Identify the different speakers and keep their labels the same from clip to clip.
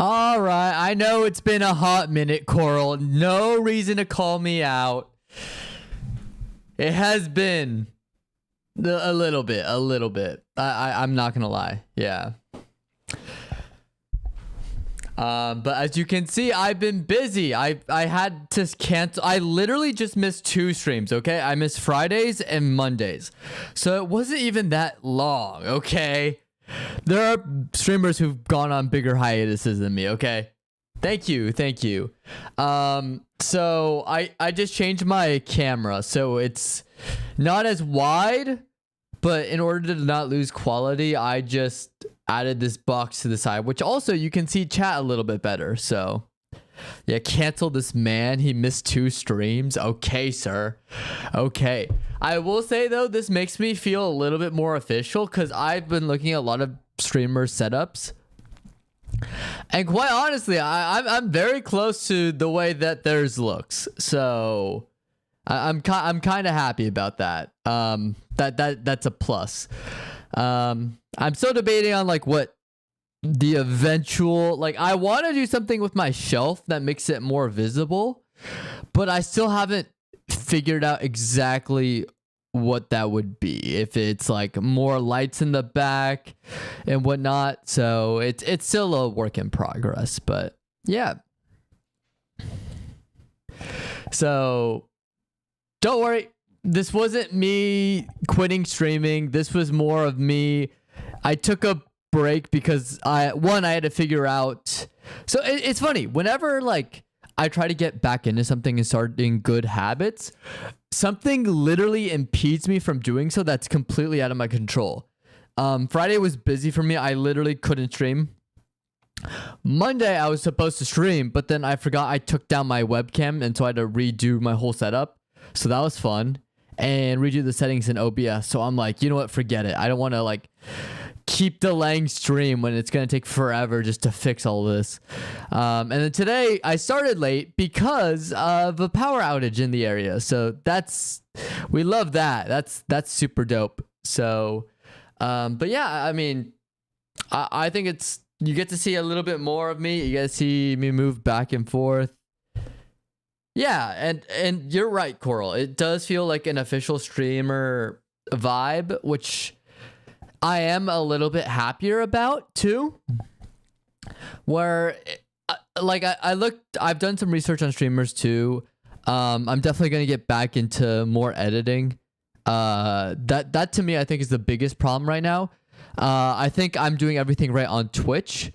Speaker 1: All right. I know it's been a hot minute, Coral. No reason to call me out. It has been a little bit. I'm not gonna lie. Yeah. But as you can see, I've been busy. I had to cancel. I literally just missed 2 streams, okay? I missed Fridays and Mondays. So it wasn't even that long, okay? There are streamers who've gone on bigger hiatuses than me, okay? Thank you. So I just changed my camera. So it's not as wide, but in order to not lose quality, I just added this box to the side, which also you can see chat a little bit better. So yeah, cancel this man. He missed 2 streams. Okay, sir. Okay. I will say though, this makes me feel a little bit more official because I've been looking at a lot of streamer setups. And quite honestly, I'm very close to the way that theirs looks. So I'm kind of happy about that. That's a plus. I'm still debating on like what the eventual, like I want to do something with my shelf that makes it more visible, but I still haven't figured out exactly what that would be, if it's like more lights in the back and whatnot. So it's still a work in progress, but yeah. So don't worry, this wasn't me quitting streaming. This was more of me. I took a break because I had to figure out. So it's funny, whenever like I try to get back into something and start doing good habits, something literally impedes me from doing so that's completely out of my control. Friday was busy for me. I literally couldn't stream. Monday I was supposed to stream, but then I forgot I took down my webcam, and so I had to redo my whole setup. So that was fun, and redo the settings in OBS. So I'm like, you know what, forget it. I don't want to like keep delaying stream when it's going to take forever just to fix all this. And then today I started late because of a power outage in the area. So we love that. That's super dope. So, but yeah, I mean, I think you get to see a little bit more of me. You get to see me move back and forth. Yeah. And you're right, Coral. It does feel like an official streamer vibe, which I am a little bit happier about too. Where like I've done some research on streamers too. I'm definitely going to get back into more editing. That to me, I think is the biggest problem right now. I think I'm doing everything right on Twitch,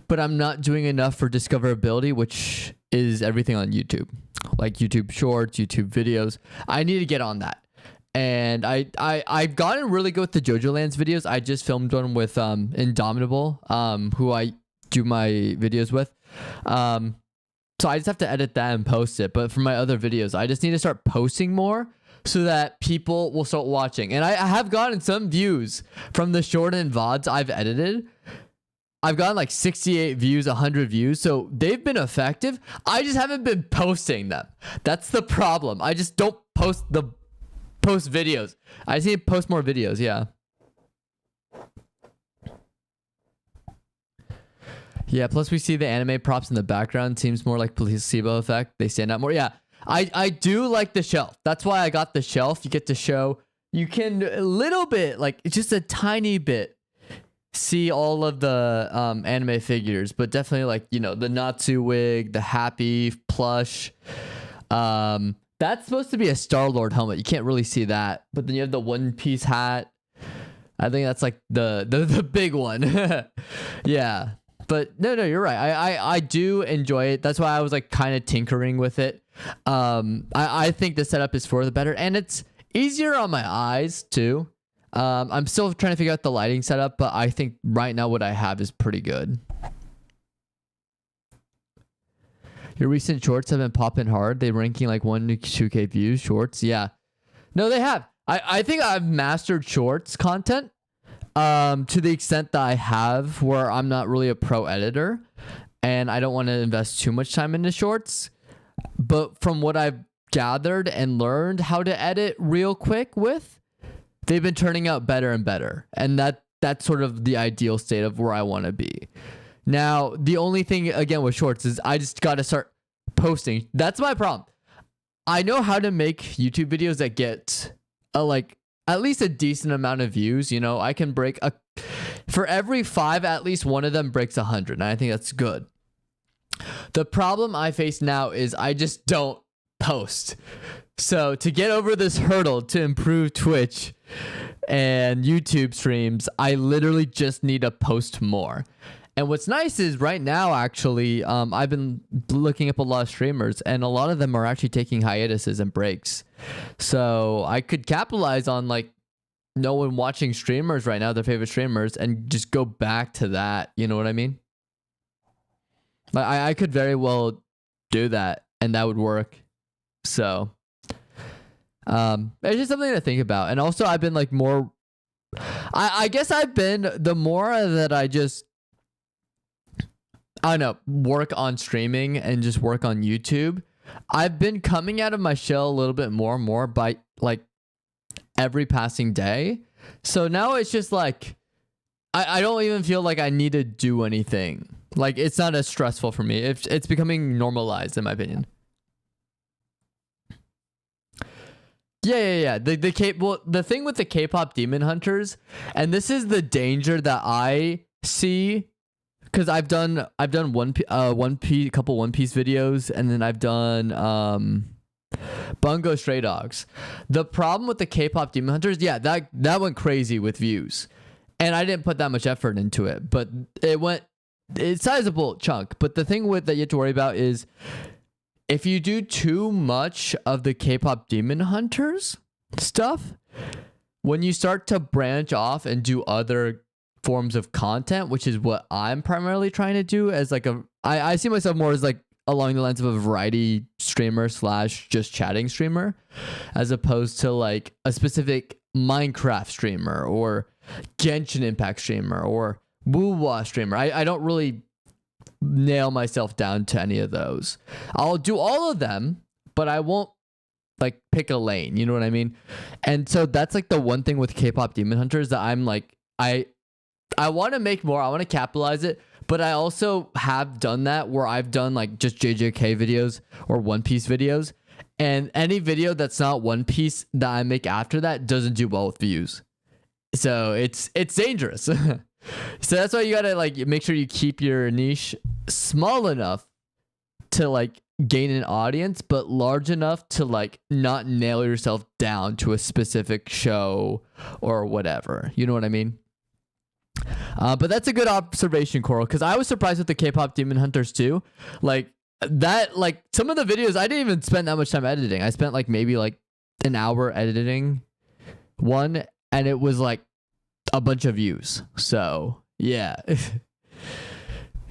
Speaker 1: but I'm not doing enough for discoverability, which is everything on YouTube, like YouTube Shorts, YouTube videos. I need to get on that. And I've gotten really good with the JoJo Lands videos. I just filmed one with Indomitable, who I do my videos with. So I just have to edit that and post it. But for my other videos, I just need to start posting more so that people will start watching. And I have gotten some views from the short and VODs I've edited. I've gotten like 68 views, 100 views. So they've been effective. I just haven't been posting them. That's the problem. I just don't post videos. I just need to post more videos. Yeah. Yeah. Plus we see the anime props in the background. Seems more like placebo effect. They stand out more. Yeah. I do like the shelf. That's why I got the shelf. You get to show, you can a little bit, like just a tiny bit, see all of the anime figures, but definitely like, you know, the Natsu wig, the Happy plush. That's supposed to be a Star-Lord helmet. You can't really see that. But then you have the One Piece hat. I think that's like the big one. Yeah. But no, you're right. I do enjoy it. That's why I was like kind of tinkering with it. I think the setup is for the better, and it's easier on my eyes too. I'm still trying to figure out the lighting setup, but I think right now what I have is pretty good. Your recent shorts have been popping hard. They're ranking like 1 to 2K views. Shorts, yeah. No, they have. I think I've mastered shorts content to the extent that I have, where I'm not really a pro editor and I don't want to invest too much time into shorts. But from what I've gathered and learned how to edit real quick with, they've been turning out better and better. And that's sort of the ideal state of where I want to be. Now, the only thing again with shorts is I just got to start posting. That's my problem. I know how to make YouTube videos that get like at least a decent amount of views. You know, I can break for every 5, at least one of them breaks 100. And I think that's good. The problem I face now is I just don't post. So to get over this hurdle to improve Twitch and YouTube streams, I literally just need to post more. And what's nice is right now, actually, I've been looking up a lot of streamers, and a lot of them are actually taking hiatuses and breaks. So I could capitalize on like no one watching streamers right now, their favorite streamers, and just go back to that. You know what I mean? Like I could very well do that, and that would work. So it's just something to think about. And also, I've been like more. I guess I've been the more that I don't know, work on streaming and just work on YouTube, I've been coming out of my shell a little bit more and more by like every passing day. So now it's just like, I don't even feel like I need to do anything. Like it's not as stressful for me. It's becoming normalized in my opinion. Yeah. The thing with the K-pop demon hunters, and this is the danger that I see. Because I've done couple One Piece videos, and then I've done Bungo Stray Dogs. The problem with the K-pop demon hunters, yeah, that went crazy with views, and I didn't put that much effort into it, but it's sizable chunk. But the thing that you have to worry about is if you do too much of the K-pop demon hunters stuff, when you start to branch off and do other forms of content, which is what I'm primarily trying to do as like I see myself more as like along the lines of a variety streamer / just chatting streamer, as opposed to like a specific Minecraft streamer or Genshin Impact streamer or Woo-Wah streamer. I don't really nail myself down to any of those. I'll do all of them, but I won't like pick a lane, you know what I mean? And so that's like the one thing with K-pop demon hunters that I'm like, I want to make more. I want to capitalize it, but I also have done that where I've done like just JJK videos or One Piece videos, and any video that's not One Piece that I make after that doesn't do well with views. So it's dangerous. So that's why you gotta like make sure you keep your niche small enough to like gain an audience, but large enough to like not nail yourself down to a specific show or whatever. You know what I mean? But that's a good observation, Coral, because I was surprised with the K-pop demon hunters too. Like that, like some of the videos I didn't even spend that much time editing. I spent like maybe like an hour editing one, and it was like a bunch of views. So yeah.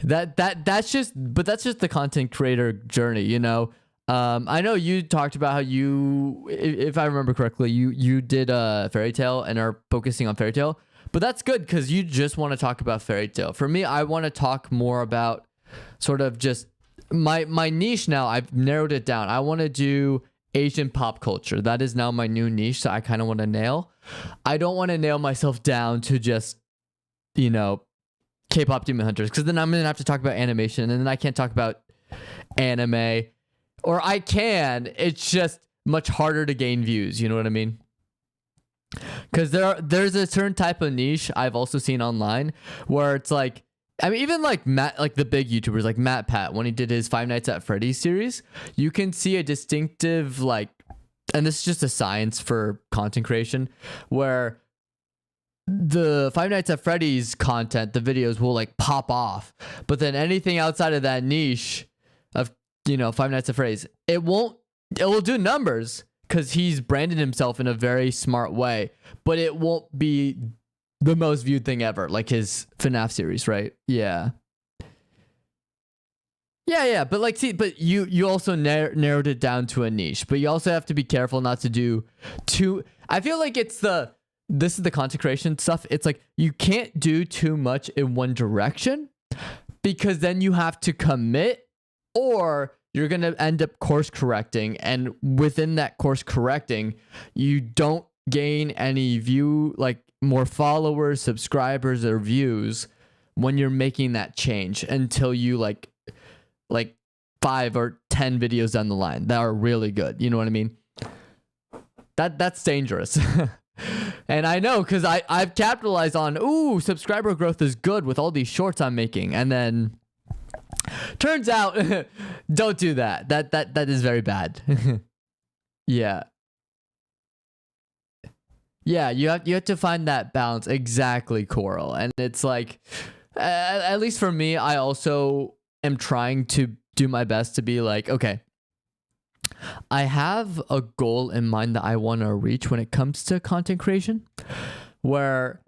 Speaker 1: that's just the content creator journey, you know. I know you talked about how you, if I remember correctly, you did Fairy Tail and are focusing on Fairy Tail. But that's good because you just want to talk about Fairy Tail. For me, I want to talk more about sort of just my niche now. I've narrowed it down. I want to do Asian pop culture. That is now my new niche, so I kind of want to nail. I don't want to nail myself down to just, you know, K-pop demon hunters, because then I'm going to have to talk about animation, and then I can't talk about anime. Or I can. It's just much harder to gain views. You know what I mean? Because there's a certain type of niche I've also seen online where it's like, I mean, even like Matt, like the big YouTubers like Matt Pat, when he did his Five Nights at Freddy's series, you can see a distinctive like, and this is just a science for content creation, where the Five Nights at Freddy's content, the videos will like pop off, but then anything outside of that niche of, you know, Five Nights at Freddy's, it will do numbers, because he's branded himself in a very smart way, but it won't be the most viewed thing ever, like his FNAF series, right? Yeah. But like, see, but you also narrowed it down to a niche, but you also have to be careful not to do too. I feel like this is the content creation stuff. It's like you can't do too much in one direction, because then you have to commit, or you're going to end up course correcting. And within that course correcting, you don't gain any more followers, subscribers, or views when you're making that change until you like 5 or 10 videos down the line that are really good. You know what I mean? That's dangerous. And I know, because I've capitalized on, ooh, subscriber growth is good with all these shorts I'm making. And then turns out, don't do that. That is very bad. Yeah. Yeah, you have to find that balance. Exactly, Coral. And it's like, at least for me, I also am trying to do my best to be like, okay, I have a goal in mind that I want to reach when it comes to content creation, where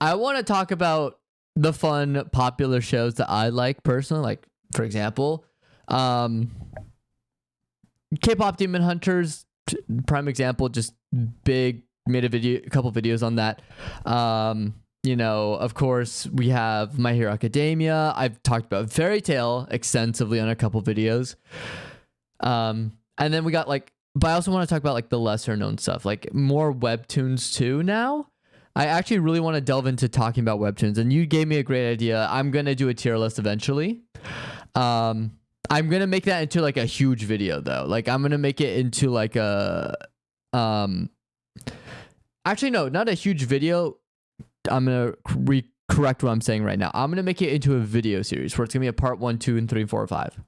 Speaker 1: I want to talk about the fun, popular shows that I like personally. Like, for example, K-pop Demon Hunters, prime example, just big, made a couple videos on that. You know, of course, we have My Hero Academia. I've talked about Fairy Tail extensively on a couple videos. And then we got like, but I also want to talk about like the lesser known stuff, like more webtoons too now. I actually really want to delve into talking about webtoons, and you gave me a great idea. I'm going to do a tier list eventually. I'm going to make that into like a huge video though. Like I'm going to make it into like a, actually, no, not a huge video. I'm going to correct what I'm saying right now. I'm going to make it into a video series where it's going to be a part 1, 2, and 3, 4, 5.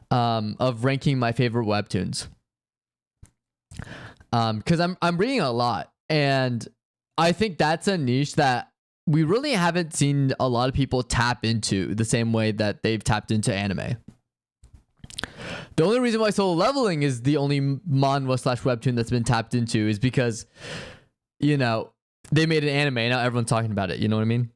Speaker 1: Of ranking my favorite webtoons. Because I'm reading a lot, and I think that's a niche that we really haven't seen a lot of people tap into the same way that they've tapped into anime. The only reason why Solo Leveling is the only manhwa/webtoon that's been tapped into is because, you know, they made an anime and now everyone's talking about it. You know what I mean?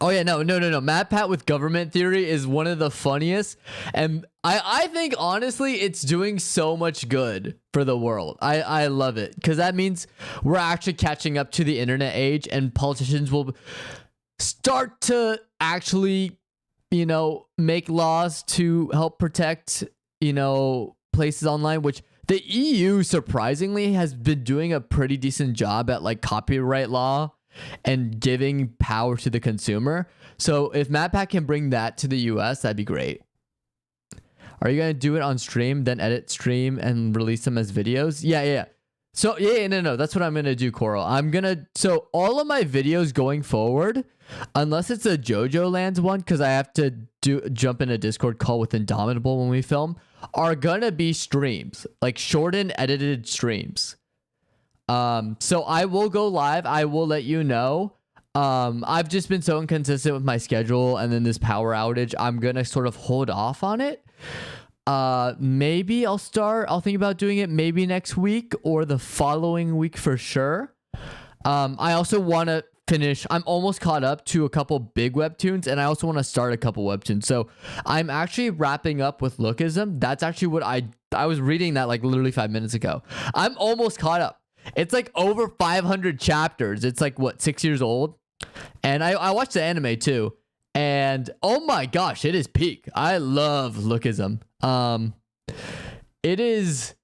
Speaker 1: Oh yeah, no. MatPat with government theory is one of the funniest, and I think honestly it's doing so much good for the world. I love it, because that means we're actually catching up to the internet age, and politicians will start to actually, you know, make laws to help protect, you know, places online, which the EU surprisingly has been doing a pretty decent job at, like copyright law and giving power to the consumer. So if MatPat can bring that to the US, that'd be great. Are you gonna do it on stream, then edit stream and release them as videos? Yeah. So no, that's what I'm gonna do, Coral. So all of my videos going forward, unless it's a JoJo Lands one, because I have to jump in a Discord call with Indomitable when we film, are gonna be streams, like shortened, edited streams. So I will go live. I will let you know. I've just been so inconsistent with my schedule, and then this power outage, I'm gonna sort of hold off on it. Maybe I'll think about doing it maybe next week or the following week for sure. I also want to finish. I'm almost caught up to a couple big webtoons, and I also want to start a couple webtoons. So I'm actually wrapping up with Lookism. That's actually what I was reading that like literally 5 minutes ago. I'm almost caught up. It's like over 500 chapters. It's like, what, 6 years old? And I watched the anime too. And oh my gosh, it is peak. I love Lookism. It is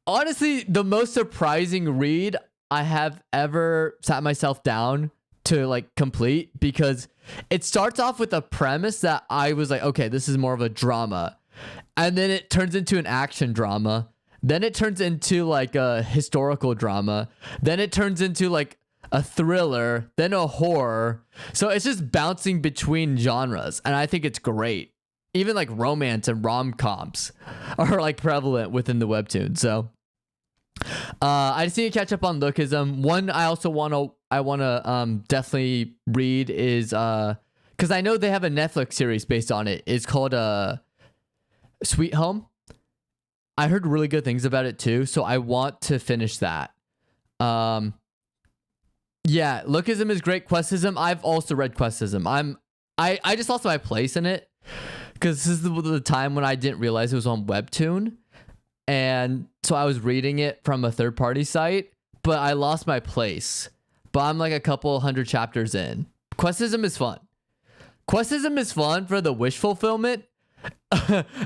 Speaker 1: honestly the most surprising read I have ever sat myself down to like complete, because it starts off with a premise that I was like, okay, this is more of a drama. And then it turns into an action drama. Then it turns into like a historical drama. Then it turns into like a thriller, then a horror. So it's just bouncing between genres, and I think it's great. Even like romance and rom-coms are like prevalent within the webtoon. So I just need to catch up on Lookism. One I also want to definitely read is because I know they have a Netflix series based on it. It's called Sweet Home. I heard really good things about it too, so I want to finish that. Yeah, Lookism is great. Questism, I've also read Questism. I just lost my place in it, because this is the time when I didn't realize it was on Webtoon, and so I was reading it from a third-party site, but I lost my place. But I'm like a couple hundred chapters in. Questism is fun. Questism is fun for the wish fulfillment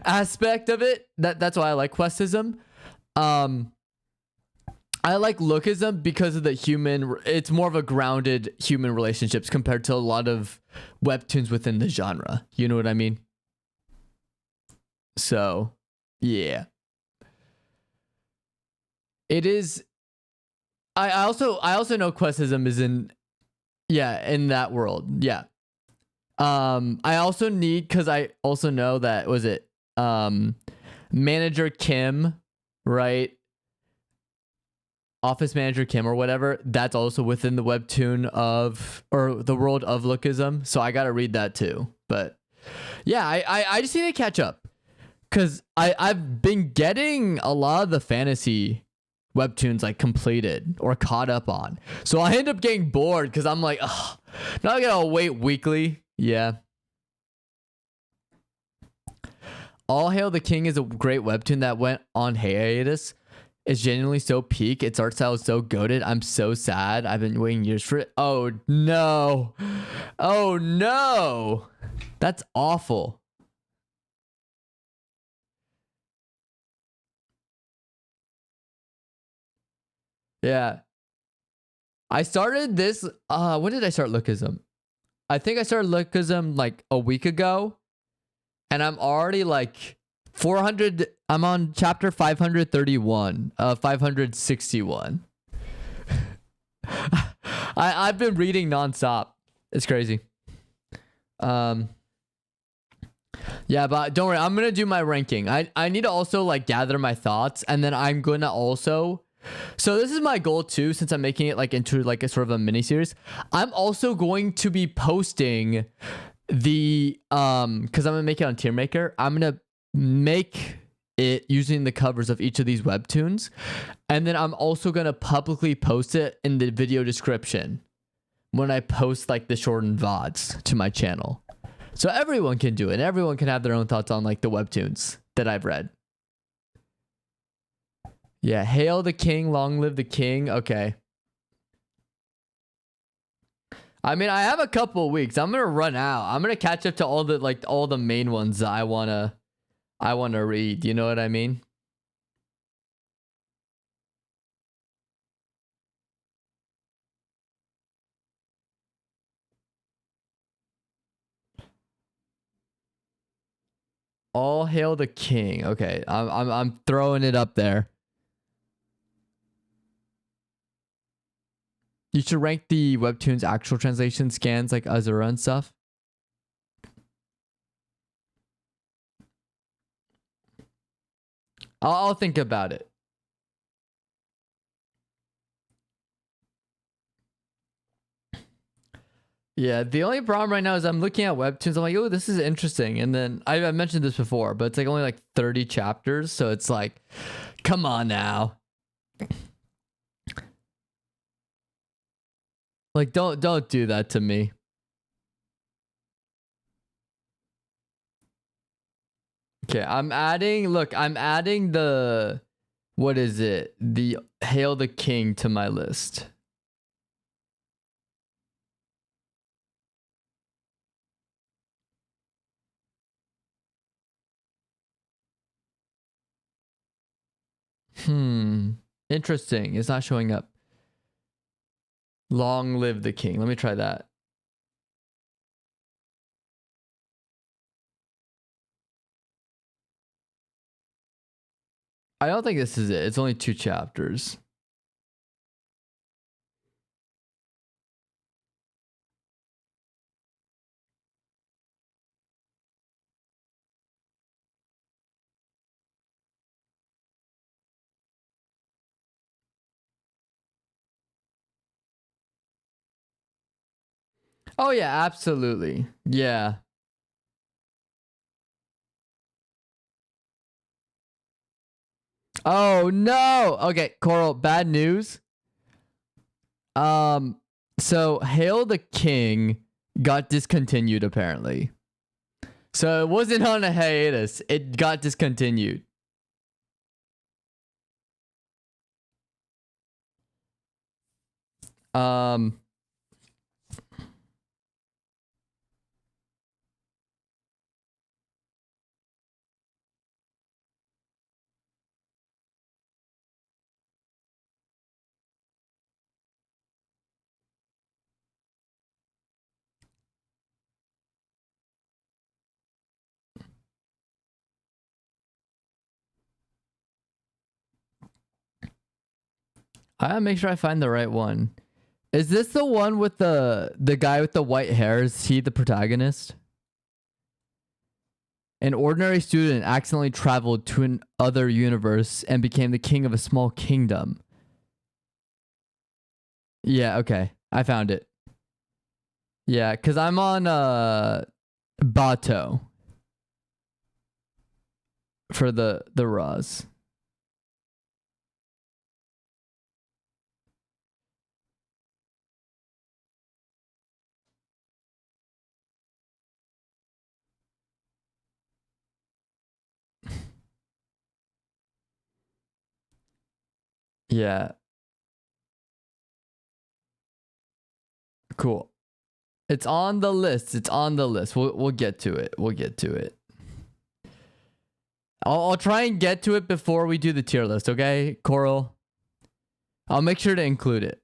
Speaker 1: aspect of it. That's why I like Questism. I like lookism because of the human. It's more of a grounded human relationships compared to a lot of webtoons within the genre. You know what I mean? So, yeah, it is. I also know questism is in, yeah, in that world. Yeah. I also need, because I also know that, was it manager Kim, right? Office Manager Kim or whatever, that's also within the webtoon of, or the world of lookism. So I gotta read that too. But yeah, I just need to catch up. Cause I've been getting a lot of the fantasy webtoons like completed or caught up on. So I end up getting bored because I'm like, ugh, now I gotta wait weekly. Yeah. All Hail the King is a great webtoon that went on hiatus. It's genuinely so peak. Its art style is so goated. I'm so sad. I've been waiting years for it. Oh no. Oh no. That's awful. Yeah. I started this when did I start Lookism? I think I started Lookism like a week ago. And I'm already like 400. I'm on chapter 531, 561. I've been reading nonstop. It's crazy. Um, yeah, but don't worry. I'm gonna do my ranking. I need to also like gather my thoughts, and then I'm gonna also. So this is my goal too, since I'm making it like into like a sort of a mini series. I'm also going to be posting the because I'm gonna make it on Tier Maker. I'm gonna make it using the covers of each of these webtoons, and then I'm also gonna publicly post it in the video description when I post like the shortened VODs to my channel, so everyone can do it. Everyone can have their own thoughts on like the webtoons that I've read. Yeah, hail the king, long live the king. Okay. I mean, I have a couple of weeks. I'm gonna run out. I'm gonna catch up to all the main ones that I wanna read. You know what I mean? All hail the king. Okay, I'm throwing it up there. You should rank the webtoons actual translation scans like Azura and stuff. I'll think about it. Yeah, the only problem right now is I'm looking at webtoons. I'm like, oh, this is interesting. And then I mentioned this before, but it's like only like 30 chapters. So it's like, come on now. Like, don't do that to me. Okay, I'm adding the, what is it? The Hail the King to my list. Interesting. It's not showing up. Long live the king. Let me try that. I don't think this is it. It's only 2 chapters. Oh yeah, absolutely. Yeah. Oh no. Okay, Coral, bad news. Um so Hail the King got discontinued apparently. So it wasn't on a hiatus. It got discontinued. Um I gotta make sure I find the right one. Is this the one with the guy with the white hair? Is he the protagonist? An ordinary student accidentally traveled to another universe and became the king of a small kingdom. Yeah, okay. I found it. Yeah, because I'm on Bato for the Raws. Yeah. Cool. It's on the list. It's on the list. We'll get to it. We'll get to it. I'll try and get to it before we do the tier list, okay, Coral? I'll make sure to include it.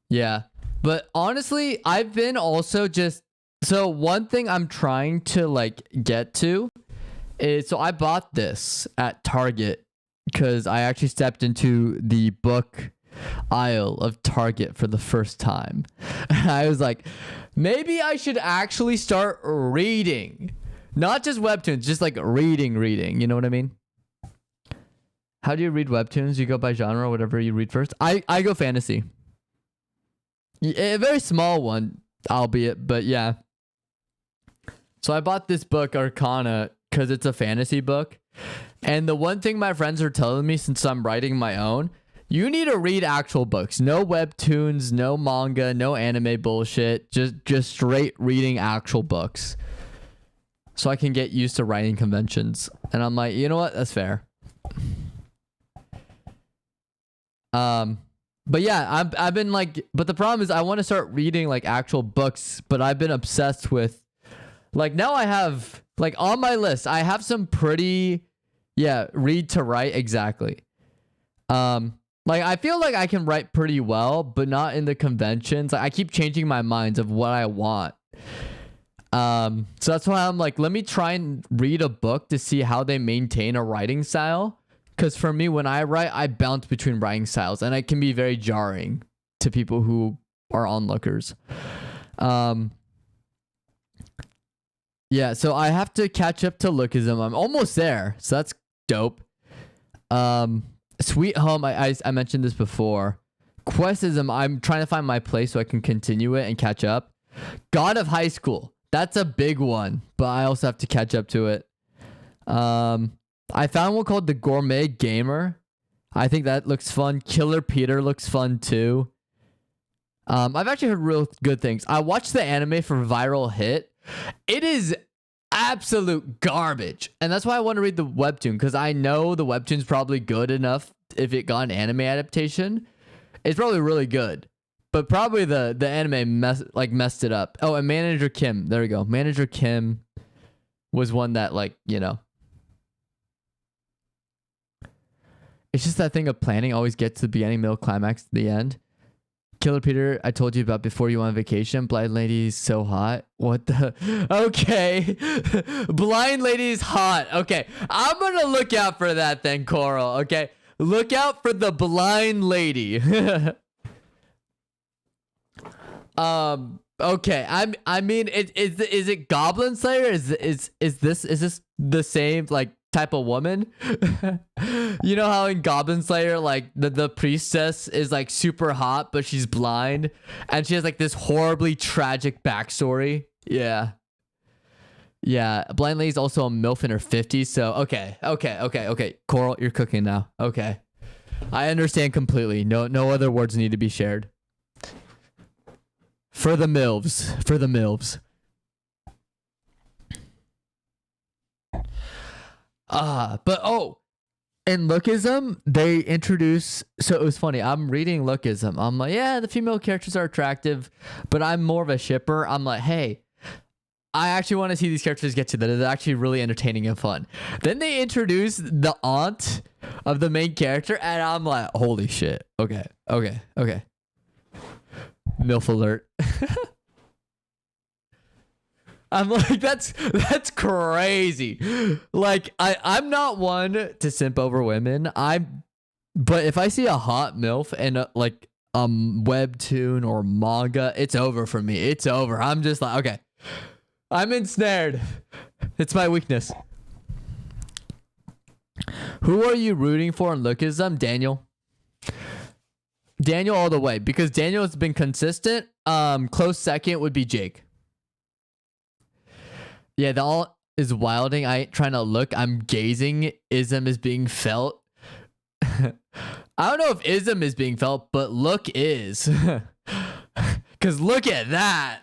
Speaker 1: Yeah. But honestly, I've been also just... So one thing I'm trying to like get to is... So I bought this at Target because I actually stepped into the book aisle of Target for the first time. I was like, maybe I should actually start reading. Not just webtoons, just like reading. You know what I mean? How do you read webtoons? You go by genre, whatever you read first. I go fantasy. A very small one, albeit, but yeah. So I bought this book, Arcana, because it's a fantasy book. And the one thing my friends are telling me since I'm writing my own, you need to read actual books. No webtoons, no manga, no anime bullshit. Just straight reading actual books. So I can get used to writing conventions. And I'm like, you know what? That's fair. But yeah, I've been like, but the problem is I want to start reading like actual books, but I've been obsessed with, like, now I have, like, on my list, I have some pretty, yeah, read to write, exactly. Like, I feel like I can write pretty well, but not in the conventions. Like, I keep changing my minds of what I want. So that's why I'm like, let me try and read a book to see how they maintain a writing style. Because for me, when I write, I bounce between writing styles, and it can be very jarring to people who are onlookers. Yeah, so I have to catch up to Lookism. I'm almost there, so that's dope. Sweet Home, I mentioned this before. Questism, I'm trying to find my place so I can continue it and catch up. God of High School, that's a big one, but I also have to catch up to it. I found one called The Gourmet Gamer. I think that looks fun. Killer Peter looks fun too. I've actually heard real good things. I watched the anime for Viral Hit. It is absolute garbage. And that's why I want to read the webtoon, because I know the webtoon's probably good enough if it got an anime adaptation. It's probably really good. But probably the anime messed it up. Oh, and Manager Kim. There we go. Manager Kim was one that, like, you know. It's just that thing of planning always gets to the beginning, middle, climax, to the end. Killer Peter, I told you about before you went on vacation. Blind Lady's so hot. What the? Okay. Blind Lady's hot. Okay. I'm going to look out for that then, Coral. Okay. Look out for the Blind Lady. Okay. I mean, is it Goblin Slayer? Is this the same, like, type of woman? You know how in Goblin Slayer, like, the priestess is like super hot, but she's blind, and she has like this horribly tragic backstory. Yeah, Blind Lady's also a MILF in her 50s. So okay, Coral, you're cooking now. Okay, I understand completely. No other words need to be shared. For the MILFs. But in Lookism, they introduce, so it was funny, I'm reading Lookism, I'm like, yeah, the female characters are attractive, but I'm more of a shipper. I'm like, hey, I actually want to see these characters get to that. It's actually really entertaining and fun. Then they introduce the aunt of the main character, and I'm like, holy shit. Okay. MILF alert. I'm like, that's crazy. Like, I'm not one to simp over women. I'm But if I see a hot MILF and like webtoon or manga, it's over for me. It's over. I'm just like, okay, I'm ensnared. It's my weakness. Who are you rooting for in lookism? Daniel. Daniel all the way, because Daniel has been consistent. Close second would be Jake. Yeah, the all is wilding. I ain't trying to look. I'm gazing. Ism is being felt. I don't know if ism is being felt, but look is. Because look at that.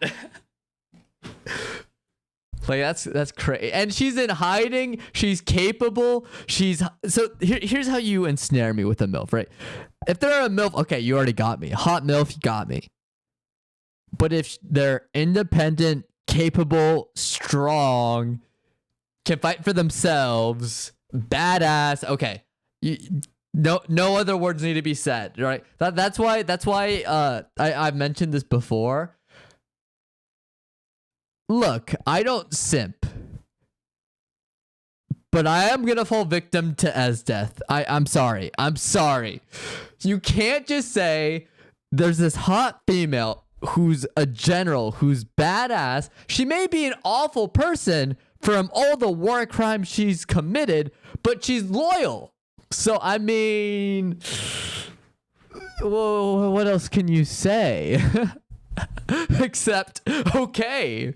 Speaker 1: Like that's crazy. And she's in hiding. She's capable. Here's how you ensnare me with a MILF, right? If they're a MILF, okay, you already got me. Hot MILF, you got me. But if they're independent, capable, strong, can fight for themselves, badass, okay. No other words need to be said, right? That's why I've mentioned this before. Look, I don't simp, but I am gonna fall victim to Esdeath. I'm sorry. You can't just say there's this hot female who's a general, who's badass. She may be an awful person from all the war crimes she's committed, but she's loyal. So I mean, whoa, what else can you say? Except, okay.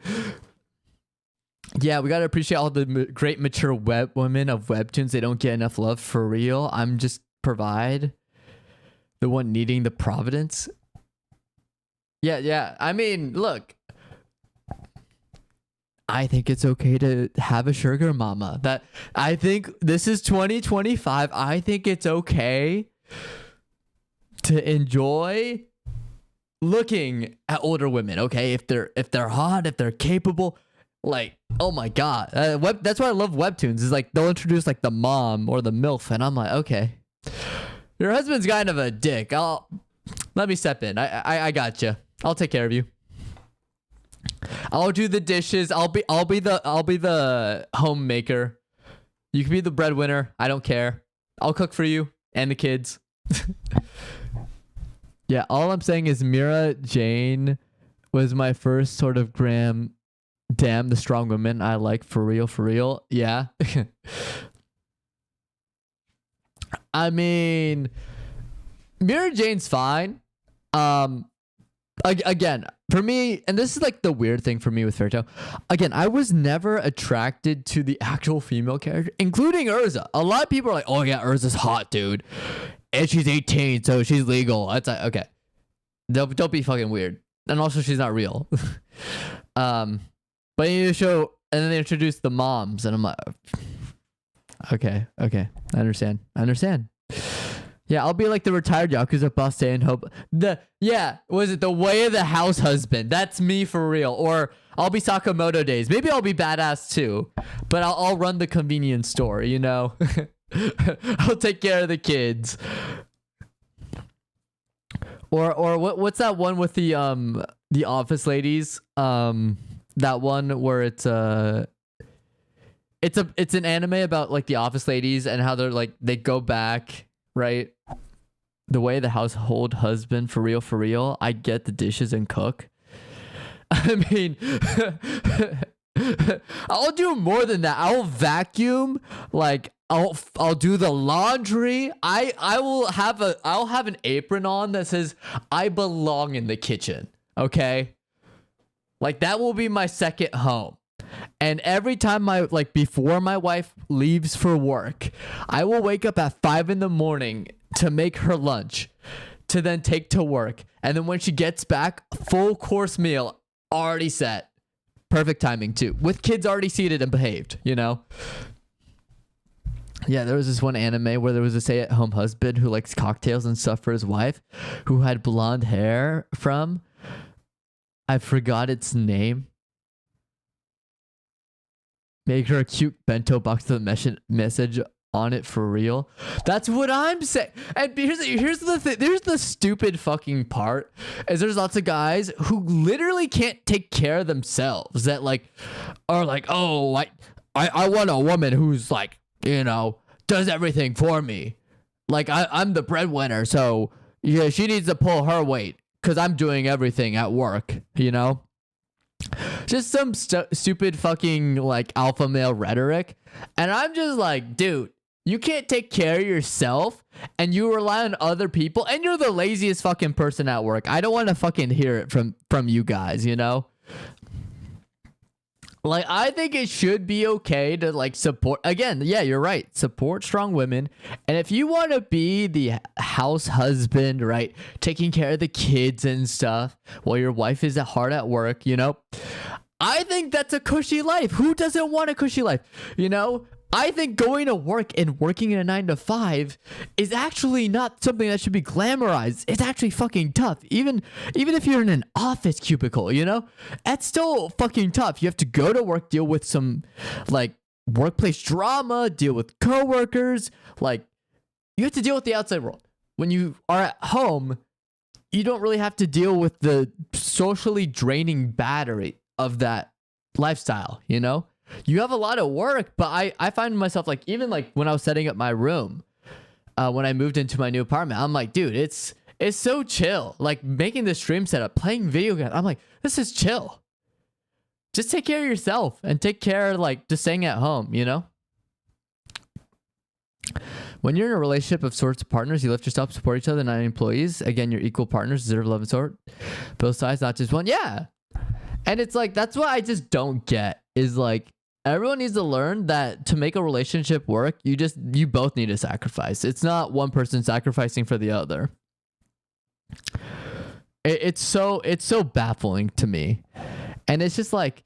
Speaker 1: Yeah, we gotta appreciate all the great mature web women of webtoons. They don't get enough love, for real. I'm just provide the one needing the providence. Yeah. I mean, look, I think it's okay to have a sugar mama. That I think this is 2025. I think it's okay to enjoy looking at older women. Okay, if they're hot, if they're capable, like, oh my god, that's why I love webtoons. Is like they'll introduce like the mom or the MILF, and I'm like, okay, your husband's kind of a dick. Let me step in. I got you. I'll take care of you. I'll do the dishes. I'll be the homemaker. You can be the breadwinner. I don't care. I'll cook for you and the kids. Yeah, all I'm saying is Mira Jane was my first sort of damn the strong woman I like, for real. Yeah. I mean, Mira Jane's fine. Again, for me, and this is like the weird thing for me with Fairytale. Again, I was never attracted to the actual female character, including Urza. A lot of people are like, "Oh yeah, Urza's hot, dude, and she's 18, so she's legal." It's like, okay, don't be fucking weird. And also, she's not real. But you show, and then they introduce the moms, and I'm like, okay, I understand. Yeah, I'll be like the retired Yakuza boss and hope was it the way of the house husband? That's me for real. Or I'll be Sakamoto days. Maybe I'll be badass too, but I'll run the convenience store, you know? I'll take care of the kids. Or what's that one with the office ladies? That one where it's an anime about like the office ladies and how they're like they go back, right? The way the household husband, for real. I get the dishes and cook. I mean, I'll do more than that. I'll vacuum. Like I'll do the laundry. I'll have an apron on that says I belong in the kitchen. Okay, like that will be my second home. And every time before my wife leaves for work, I will wake up at 5 a.m. to make her lunch, to then take to work. And then when she gets back, full course meal already set. Perfect timing too. With kids already seated and behaved, you know? Yeah, there was this one anime where there was a stay-at-home husband who likes cocktails and stuff for his wife, who had blonde hair from, I forgot its name. Make her a cute bento box with a message on it, for real. That's what I'm saying. And here's the thing. There's the stupid fucking part. Is there's lots of guys who literally can't take care of themselves. That are like, oh, I want a woman who's like, you know, does everything for me. Like I'm the breadwinner, so yeah, she needs to pull her weight because I'm doing everything at work, you know? Just some stupid fucking like alpha male rhetoric. And I'm just like, dude, you can't take care of yourself and you rely on other people and you're the laziest fucking person at work. I don't want to fucking hear it from you guys, you know? Like, I think it should be okay to like support, again, yeah, you're right, support strong women. And if you want to be the house husband, right, taking care of the kids and stuff while your wife is hard at work, you know, I think that's a cushy life. Who doesn't want a cushy life? You know, I think going to work and working in a 9 to 5 is actually not something that should be glamorized. It's actually fucking tough. Even if you're in an office cubicle, you know, that's still fucking tough. You have to go to work, deal with some like workplace drama, deal with coworkers. Like, you have to deal with the outside world. When you are at home, you don't really have to deal with the socially draining battery of that lifestyle, you know? You have a lot of work, but I find myself like, even like when I was setting up my room, when I moved into my new apartment, I'm like, dude, it's so chill. Like making the stream setup, playing video games. I'm like, this is chill. Just take care of yourself and take care of like just staying at home, you know? When you're in a relationship of sorts of partners, you lift yourself, support each other, not employees. Again, you're equal partners, deserve love and support. Both sides, not just one. Yeah. And it's like, that's what I just don't get is like, everyone needs to learn that to make a relationship work, you both need to sacrifice. It's not one person sacrificing for the other. It's so baffling to me. And it's just like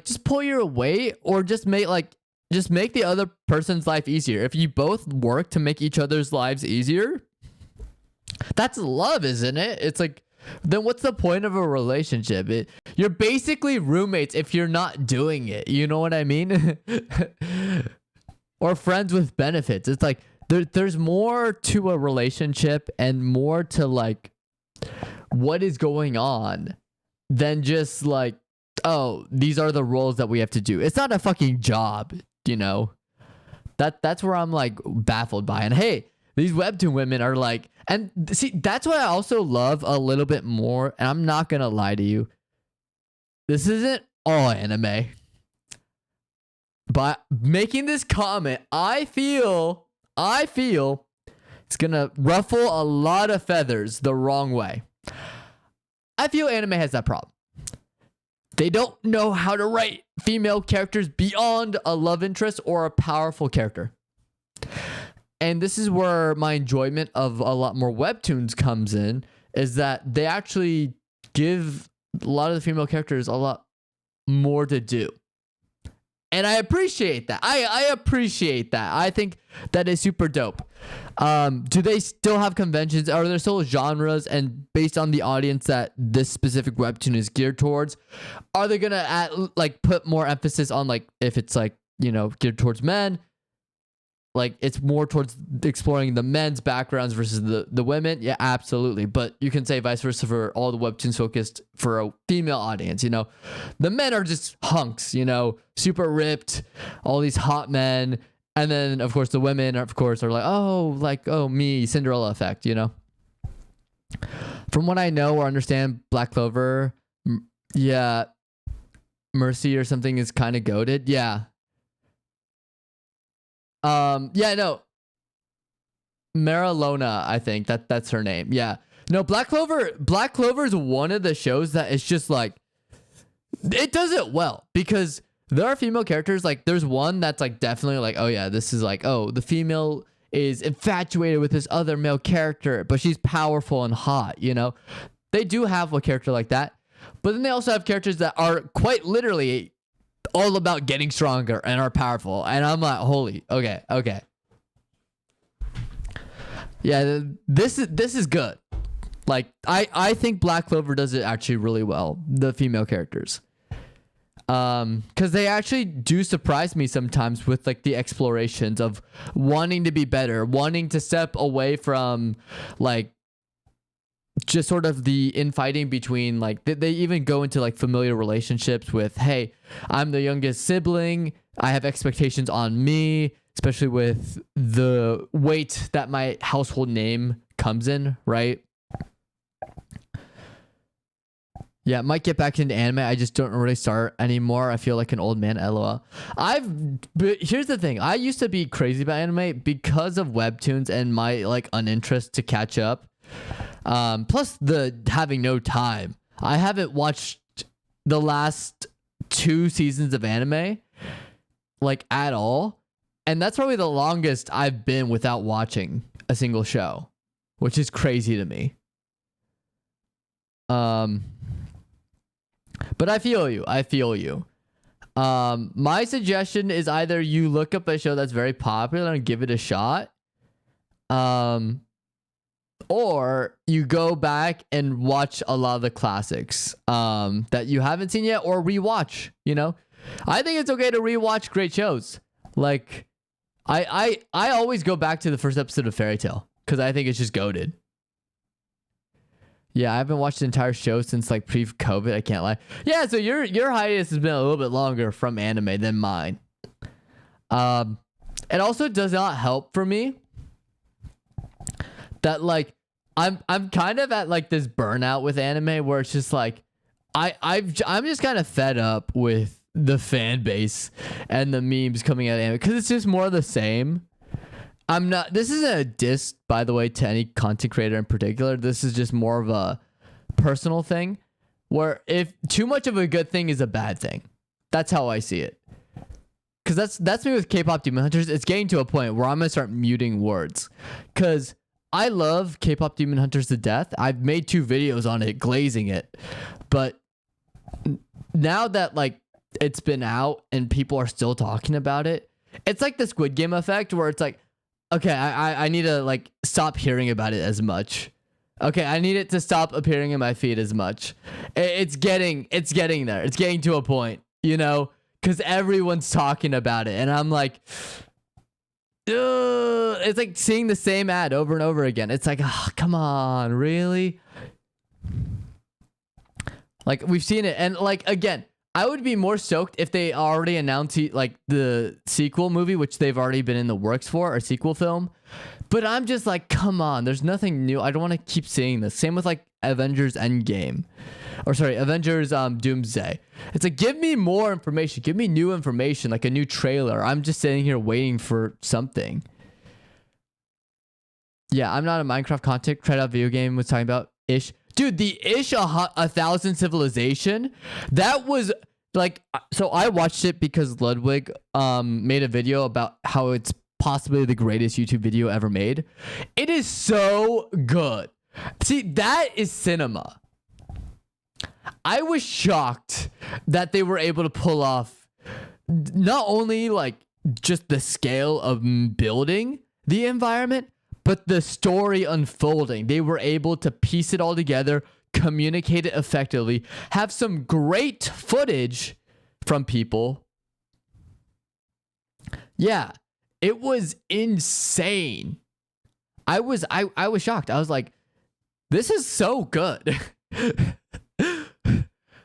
Speaker 1: just pull your weight or just make the other person's life easier. If you both work to make each other's lives easier, that's love, isn't it? It's like, then what's the point of a relationship? You're basically roommates if you're not doing it. You know what I mean? Or friends with benefits. It's like there's more to a relationship and more to like what is going on than just like, oh, these are the roles that we have to do. It's not a fucking job, you know? That's where I'm like baffled by. And hey, these webtoon women are like, and see, that's what I also love a little bit more. And I'm not going to lie to you. This isn't all anime. But making this comment, I feel it's going to ruffle a lot of feathers the wrong way. I feel anime has that problem. They don't know how to write female characters beyond a love interest or a powerful character. And this is where my enjoyment of a lot more webtoons comes in, is that they actually give a lot of the female characters a lot more to do. And I appreciate that. I appreciate that. I think that is super dope. Do they still have conventions? Are there still genres? And based on the audience that this specific webtoon is geared towards, are they going to like put more emphasis on like, if it's like, you know, geared towards men, like it's more towards exploring the men's backgrounds versus the women? Yeah, absolutely. But you can say vice versa for all the webtoons focused for a female audience. You know, the men are just hunks, you know, super ripped, all these hot men. And then of course the women of course are like, oh me, Cinderella effect, you know. From what I know or understand, Black Clover, yeah, Mercy or something is kind of goated. Yeah. Yeah, no. Marilona, I think that's her name. Yeah. No, Black Clover is one of the shows that is just like, it does it well because there are female characters. Like there's one that's like definitely like, oh yeah, this is like, oh, the female is infatuated with this other male character, but she's powerful and hot, you know? They do have a character like that. But then they also have characters that are quite literally all about getting stronger and are powerful. And I'm like, holy, okay. Yeah, this is good. Like, I think Black Clover does it actually really well, the female characters. Because they actually do surprise me sometimes with like the explorations of wanting to be better, wanting to step away from like just sort of the infighting between like they even go into like familiar relationships with, hey, I'm the youngest sibling, I have expectations on me, especially with the weight that my household name comes in, right? Yeah, might get back into anime. I just don't really start anymore. I feel like an old man, lol. But here's the thing. I used to be crazy about anime because of webtoons and my like uninterest to catch up. Plus the having no time. I haven't watched the last 2 seasons of anime like at all. And that's probably the longest I've been without watching a single show, which is crazy to me. But I feel you. My suggestion is either you look up a show that's very popular and give it a shot. Or you go back and watch a lot of the classics that you haven't seen yet, or rewatch, you know? I think it's okay to rewatch great shows. Like I always go back to the first episode of Fairy Tail because I think it's just goated. Yeah, I haven't watched the entire show since like pre-COVID. I can't lie. Yeah, so your hiatus has been a little bit longer from anime than mine. It also does not help for me that like I'm kind of at like this burnout with anime where it's just like I'm just kind of fed up with the fan base and the memes coming out of anime because it's just more of the same. This isn't a diss, by the way, to any content creator in particular. This is just more of a personal thing where if too much of a good thing is a bad thing. That's how I see it. Because that's me with K-pop Demon Hunters. It's getting to a point where I'm going to start muting words. Because I love K-pop Demon Hunters to death. I've made 2 videos on it, glazing it. But now that like it's been out and people are still talking about it, it's like the Squid Game effect where it's like, okay, I need to like stop hearing about it as much. Okay, I need it to stop appearing in my feed as much. It's getting there. It's getting to a point, you know, because everyone's talking about it, and I'm like, ugh, it's like seeing the same ad over and over again. It's like, oh, come on, really? Like we've seen it, and like again, I would be more stoked if they already announced like the sequel movie, which they've already been in the works for, or sequel film. But I'm just like, come on, there's nothing new. I don't want to keep seeing this. Same with like Avengers Endgame. Or sorry, Avengers Doomsday. It's like, give me more information. Give me new information, like a new trailer. I'm just sitting here waiting for something. Yeah, I'm not a Minecraft content creator video game was talking about ish. Dude, the ish 1000 Civilization, that was like, so I watched it because Ludwig made a video about how it's possibly the greatest YouTube video ever made. It is so good. See, that is cinema. I was shocked that they were able to pull off not only like just the scale of building the environment, but the story unfolding. They were able to piece it all together, communicate it effectively, have some great footage from people. Yeah, it was insane. I was shocked. I was like, this is so good.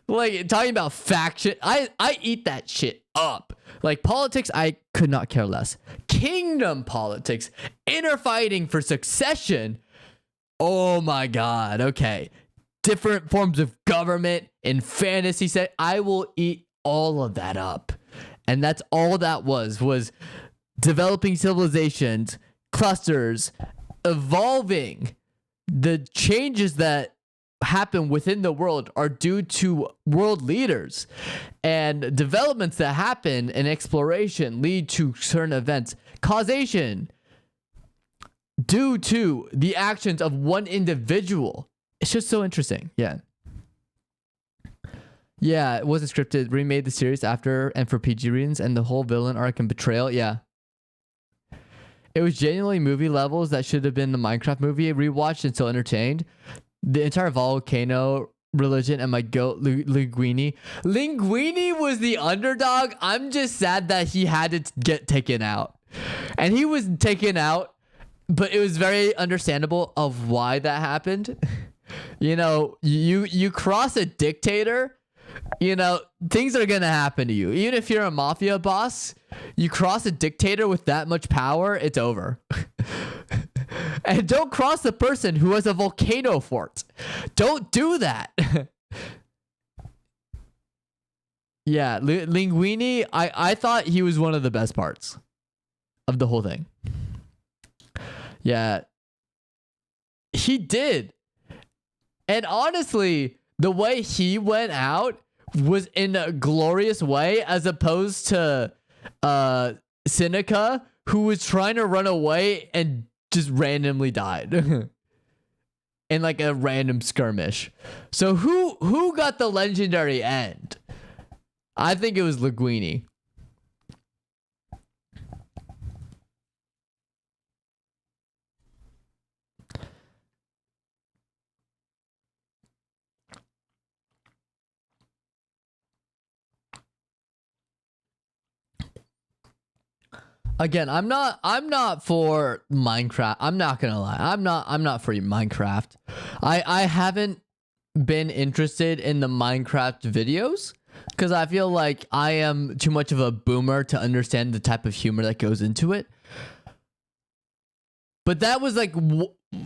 Speaker 1: Like talking about faction, I eat that shit up. Like politics, I could not care less. Kingdom politics, inner fighting for succession. Oh my god. Okay. Different forms of government in fantasy set. I will eat all of that up. And that's all that was developing civilizations, clusters, evolving. The changes that happen within the world are due to world leaders, and developments that happen in exploration lead to certain events. Causation due to the actions of one individual. It's just so interesting. Yeah, it wasn't scripted. Remade the series after and for PG reasons, and the whole villain arc and betrayal. Yeah, it was genuinely movie levels that should have been the Minecraft movie. Rewatched and still entertained. The entire volcano religion and my goat Linguini. Linguini was the underdog. I'm just sad that he had to get taken out, and he was taken out, but it was very understandable of why that happened. You know, you cross a dictator You know, things are gonna happen to you. Even if you're a mafia boss, you cross a dictator with that much power, it's over. And don't cross the person who has a volcano fort. Don't do that. Yeah, Linguini, I thought he was one of the best parts of the whole thing. Yeah, he did. And honestly, the way he went out was in a glorious way, as opposed to Seneca, who was trying to run away and just randomly died in like a random skirmish. So who got the legendary end? I think it was Linguini. Again, I'm not for Minecraft. I'm not gonna lie. I'm not for Minecraft. I haven't been interested in the Minecraft videos because I feel like I am too much of a boomer to understand the type of humor that goes into it. But that was like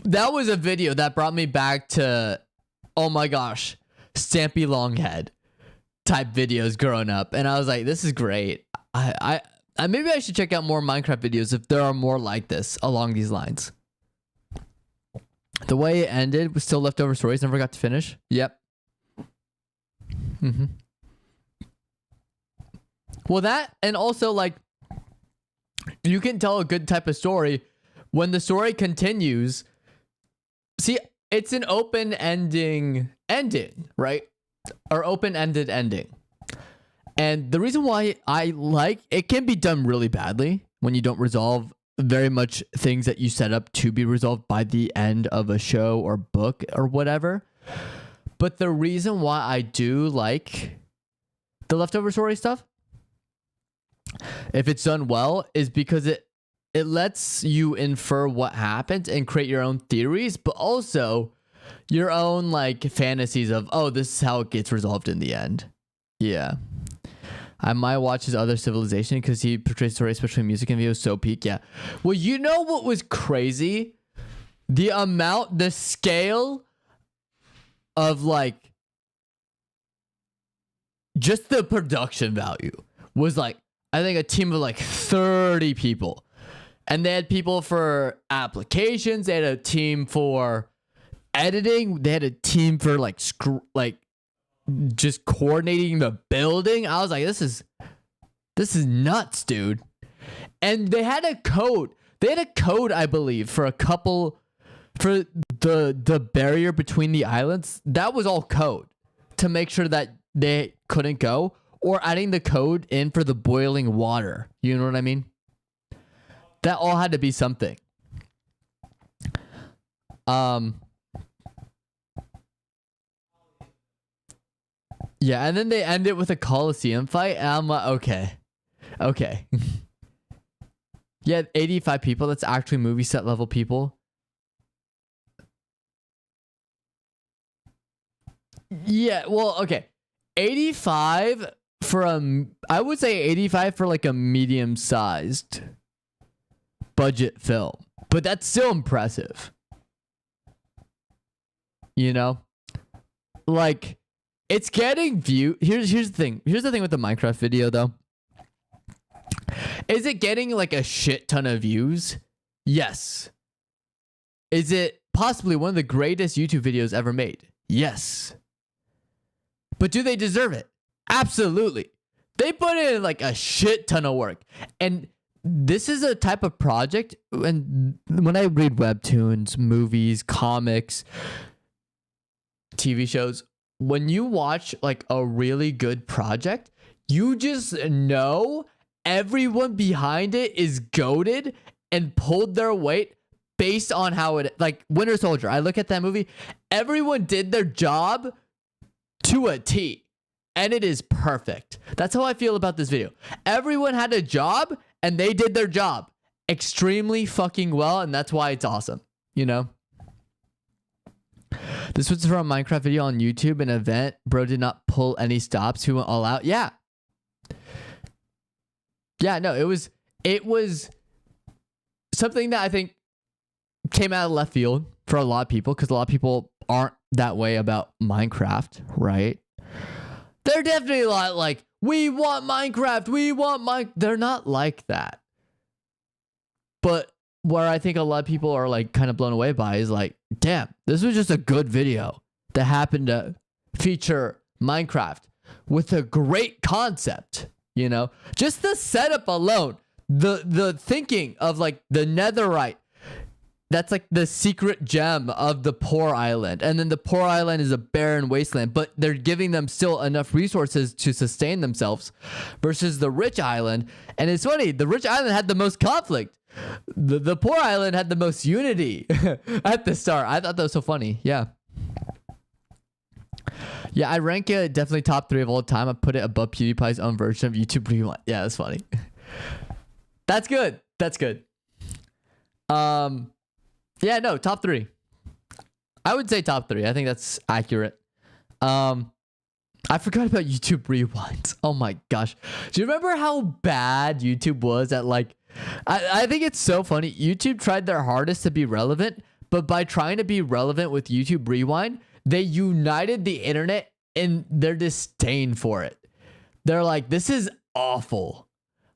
Speaker 1: that was a video that brought me back to, oh my gosh, Stampy Longhead type videos growing up, and I was like, this is great. Maybe I should check out more Minecraft videos if there are more like this along these lines. The way it ended was still leftover stories. Never got to finish. Yep. Well, that, and also like, you can tell a good type of story when the story continues. See, it's an open-ending ending, right? Or open-ended ending. And the reason why I like it, can be done really badly when you don't resolve very much things that you set up to be resolved by the end of a show or book or whatever. But the reason why I do like the leftover story stuff, if it's done well, is because it lets you infer what happened and create your own theories, but also your own like fantasies of, oh, this is how it gets resolved in the end. Yeah. I might watch his other Civilization because he portrays stories, especially music and videos, so peak. Yeah. Well, you know what was crazy? The scale of like, just the production value was like, I think a team of like 30 people. And they had people for applications. They had a team for editing. They had a team for like just coordinating the building. I was like, this is nuts, dude. And they had a code. I believe, for the barrier between the islands. That was all code to make sure that they couldn't go, or adding the code in for the boiling water. You know what I mean? That all had to be something. Yeah, and then they end it with a Coliseum fight, and I'm like, okay. Yeah, 85 people. That's actually movie set level people. Yeah, well, okay. 85 I would say 85 for like a medium-sized budget film. But that's still impressive. You know? Like, it's getting view. Here's the thing. Here's the thing with the Minecraft video, though. Is it getting like a shit ton of views? Yes. Is it possibly one of the greatest YouTube videos ever made? Yes. But do they deserve it? Absolutely. They put in like a shit ton of work. And this is a type of project, and when I read webtoons, movies, comics, TV shows, when you watch like a really good project, you just know everyone behind it is goated and pulled their weight based on how it, like Winter Soldier. I look at that movie, everyone did their job to a T, and it is perfect. That's how I feel about this video. Everyone had a job and they did their job extremely fucking well, and that's why it's awesome, you know? This was from a Minecraft video on YouTube, an event. Bro did not pull any stops. He went all out. Yeah. Yeah, no, it was something that I think came out of left field for a lot of people, because a lot of people aren't that way about Minecraft, right? They're definitely a lot like, we want Minecraft, we want Minecraft. They're not like that. But where I think a lot of people are like kind of blown away by is like, damn, this was just a good video that happened to feature Minecraft with a great concept, you know? Just the setup alone, the thinking of like the netherite, that's like the secret gem of the poor island. And then the poor island is a barren wasteland, but they're giving them still enough resources to sustain themselves versus the rich island. And it's funny, the rich island had the most conflict. The poor island had the most unity at the start. I thought that was so funny. Yeah. Yeah, I rank it definitely top 3 of all time. I put it above PewDiePie's own version of YouTube Rewind. Yeah, that's funny. That's good. That's good. Yeah, no, top 3. I would say top 3. I think that's accurate. I forgot about YouTube Rewinds. Oh my gosh. Do you remember how bad YouTube was at like, I think it's so funny. YouTube tried their hardest to be relevant, but by trying to be relevant with YouTube Rewind, they united the internet in their disdain for it. They're like, this is awful.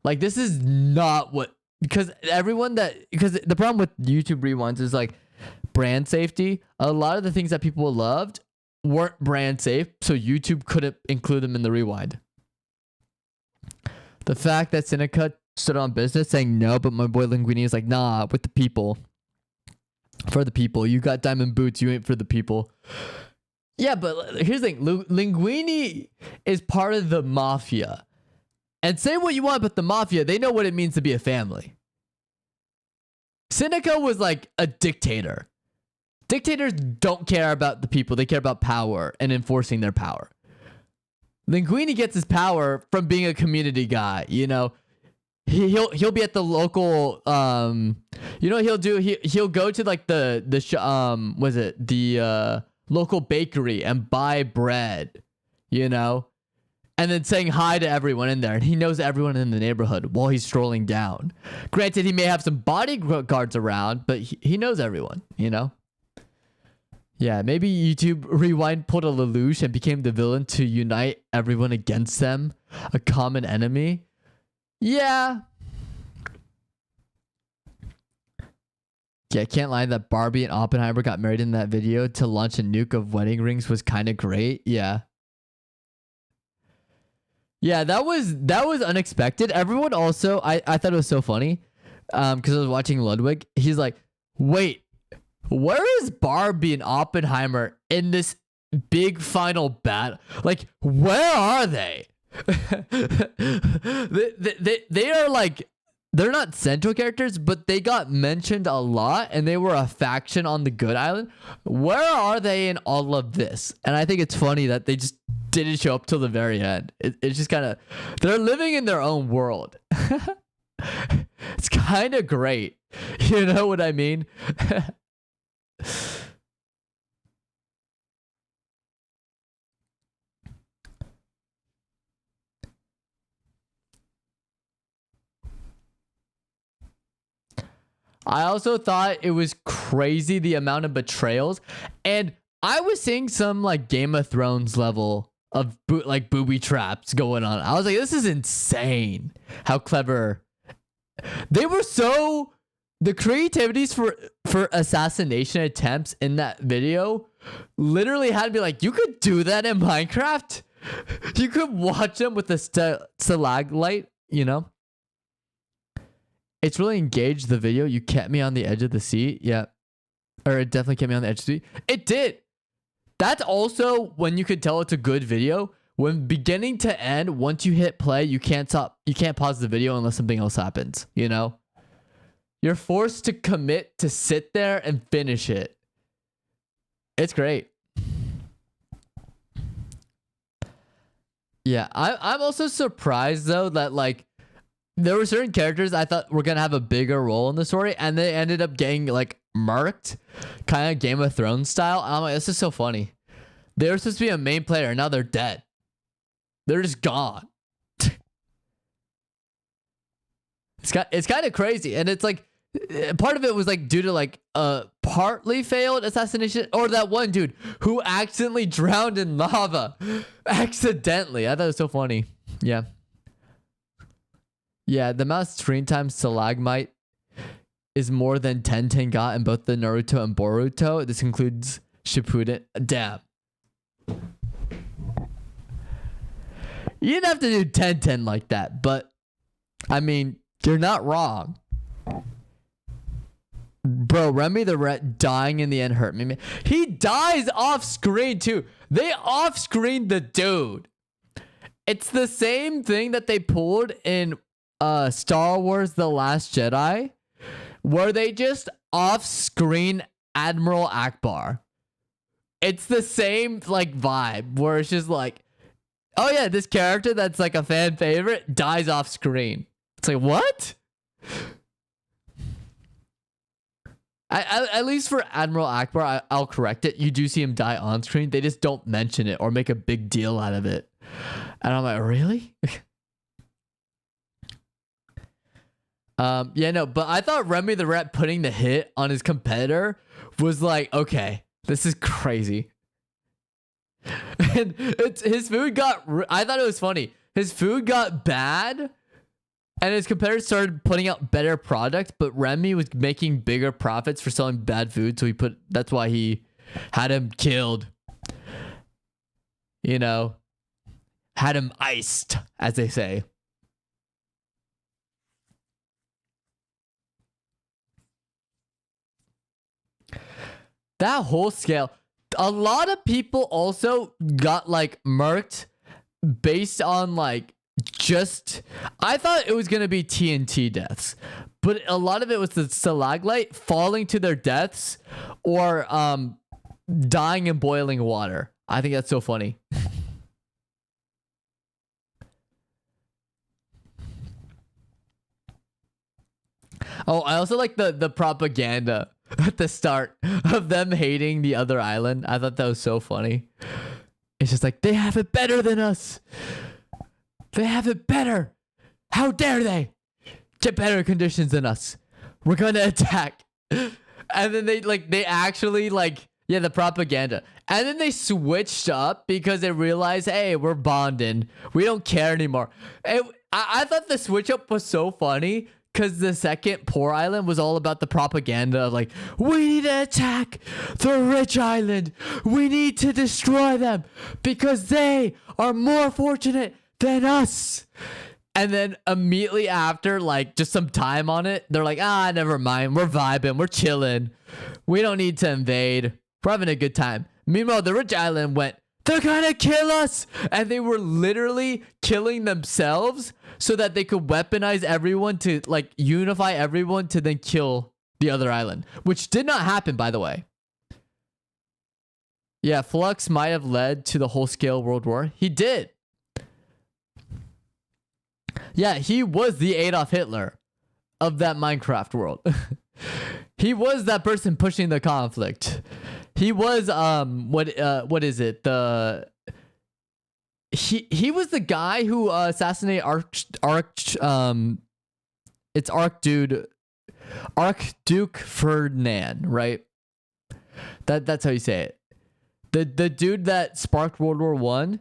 Speaker 1: Like, this is not what, because the problem with YouTube Rewinds is like brand safety. A lot of the things that people loved weren't brand safe, so YouTube couldn't include them in the rewind. The fact that Seneca stood on business saying no, but my boy Linguini is like, nah, with the people. For the people. You got diamond boots, you ain't for the people. Yeah, but here's the thing. Linguini is part of the mafia. And say what you want about the mafia, they know what it means to be a family. Seneca was like a dictator. Dictators don't care about the people. They care about power and enforcing their power. Linguini gets his power from being a community guy, you know. He'll be at the local you know what he'll go to like the local bakery and buy bread, you know, and then saying hi to everyone in there, and he knows everyone in the neighborhood while he's strolling down. Granted, he may have some bodyguards around, but he knows everyone, you know. Yeah, maybe YouTube Rewind pulled a Lelouch and became the villain to unite everyone against them, a common enemy. Yeah. Yeah, I can't lie that Barbie and Oppenheimer got married in that video to launch a nuke of wedding rings was kind of great. Yeah. Yeah, that was unexpected. Everyone also, I thought it was so funny because I was watching Ludwig. He's like, wait, where is Barbie and Oppenheimer in this big final battle? Like, where are they? they are like, they're not central characters, but they got mentioned a lot and they were a faction on the good island. Where are they in all of this? And I think it's funny that they just didn't show up till the very end. It's just kind of, they're living in their own world. It's kind of great. You know what I mean? I also thought it was crazy the amount of betrayals, and I was seeing some like Game of Thrones level of like booby traps going on. I was like, this is insane how clever they were. So the creativities for assassination attempts in that video literally had to be like, you could do that in Minecraft. You could watch them with a stalagmite, you know. It's really engaged the video. You kept me on the edge of the seat. Yeah. Or it definitely kept me on the edge of the seat. It did. That's also when you could tell it's a good video. When beginning to end, once you hit play, you can't stop. You can't pause the video unless something else happens, you know? You're forced to commit to sit there and finish it. It's great. Yeah, I'm also surprised though that like there were certain characters I thought were gonna have a bigger role in the story, and they ended up getting like murked, kind of Game of Thrones style. I'm like, this is so funny. They were supposed to be a main player, and now they're dead. They're just gone. It's kind of crazy, and it's like part of it was like due to like a partly failed assassination, or that one dude who accidentally drowned in lava, accidentally. I thought it was so funny. Yeah. The amount of screen time Stalagmite is more than 10 got in both the Naruto and Boruto. This includes Shippuden. Damn. You didn't have to do 10 like that, but I mean, you're not wrong. Bro, Remy the Ret dying in the end hurt me. He dies off screen too. They off screened the dude. It's the same thing that they pulled in Star Wars The Last Jedi, where they just off screen Admiral Akbar. It's the same like vibe where it's just like, oh yeah, this character that's like a fan favorite dies off screen. It's like, what? At least for Admiral Akbar, I'll correct it. You do see him die on screen. They just don't mention it or make a big deal out of it. And I'm like, really? Yeah, no, but I thought Remy the Rat putting the hit on his competitor was like, okay, this is crazy. And his food got, I thought it was funny. His food got bad. And his competitors started putting out better product, but Remy was making bigger profits for selling bad food. So that's why he had him killed. You know, had him iced, as they say. That whole scale, a lot of people also got like murked based on like, I thought it was going to be TNT deaths, but a lot of it was the stalagmite falling to their deaths or dying in boiling water. I think that's so funny. Oh, I also like the propaganda at the start of them hating the other island. I thought that was so funny. It's just like, they have it better than us. They have it better. How dare they get better conditions than us? We're gonna attack. And then they actually like, yeah, the propaganda. And then they switched up because they realized, hey, we're bonding. We don't care anymore. I thought the switch up was so funny because the second poor island was all about the propaganda of like, we need to attack the rich island. We need to destroy them because they are more fortunate than us. And then immediately after, like just some time on it, they're like, never mind. We're vibing. We're chilling. We don't need to invade. We're having a good time. Meanwhile, the rich island went, they're gonna kill us. And they were literally killing themselves so that they could weaponize everyone to like unify everyone to then kill the other island, which did not happen, by the way. Yeah, Flux might have led to the whole scale world war. He did. Yeah, he was the Adolf Hitler of that Minecraft world. He was that person pushing the conflict. He was what is it? He was the guy who assassinated it's Archduke Ferdinand, right? That's how you say it. The dude that sparked World War One,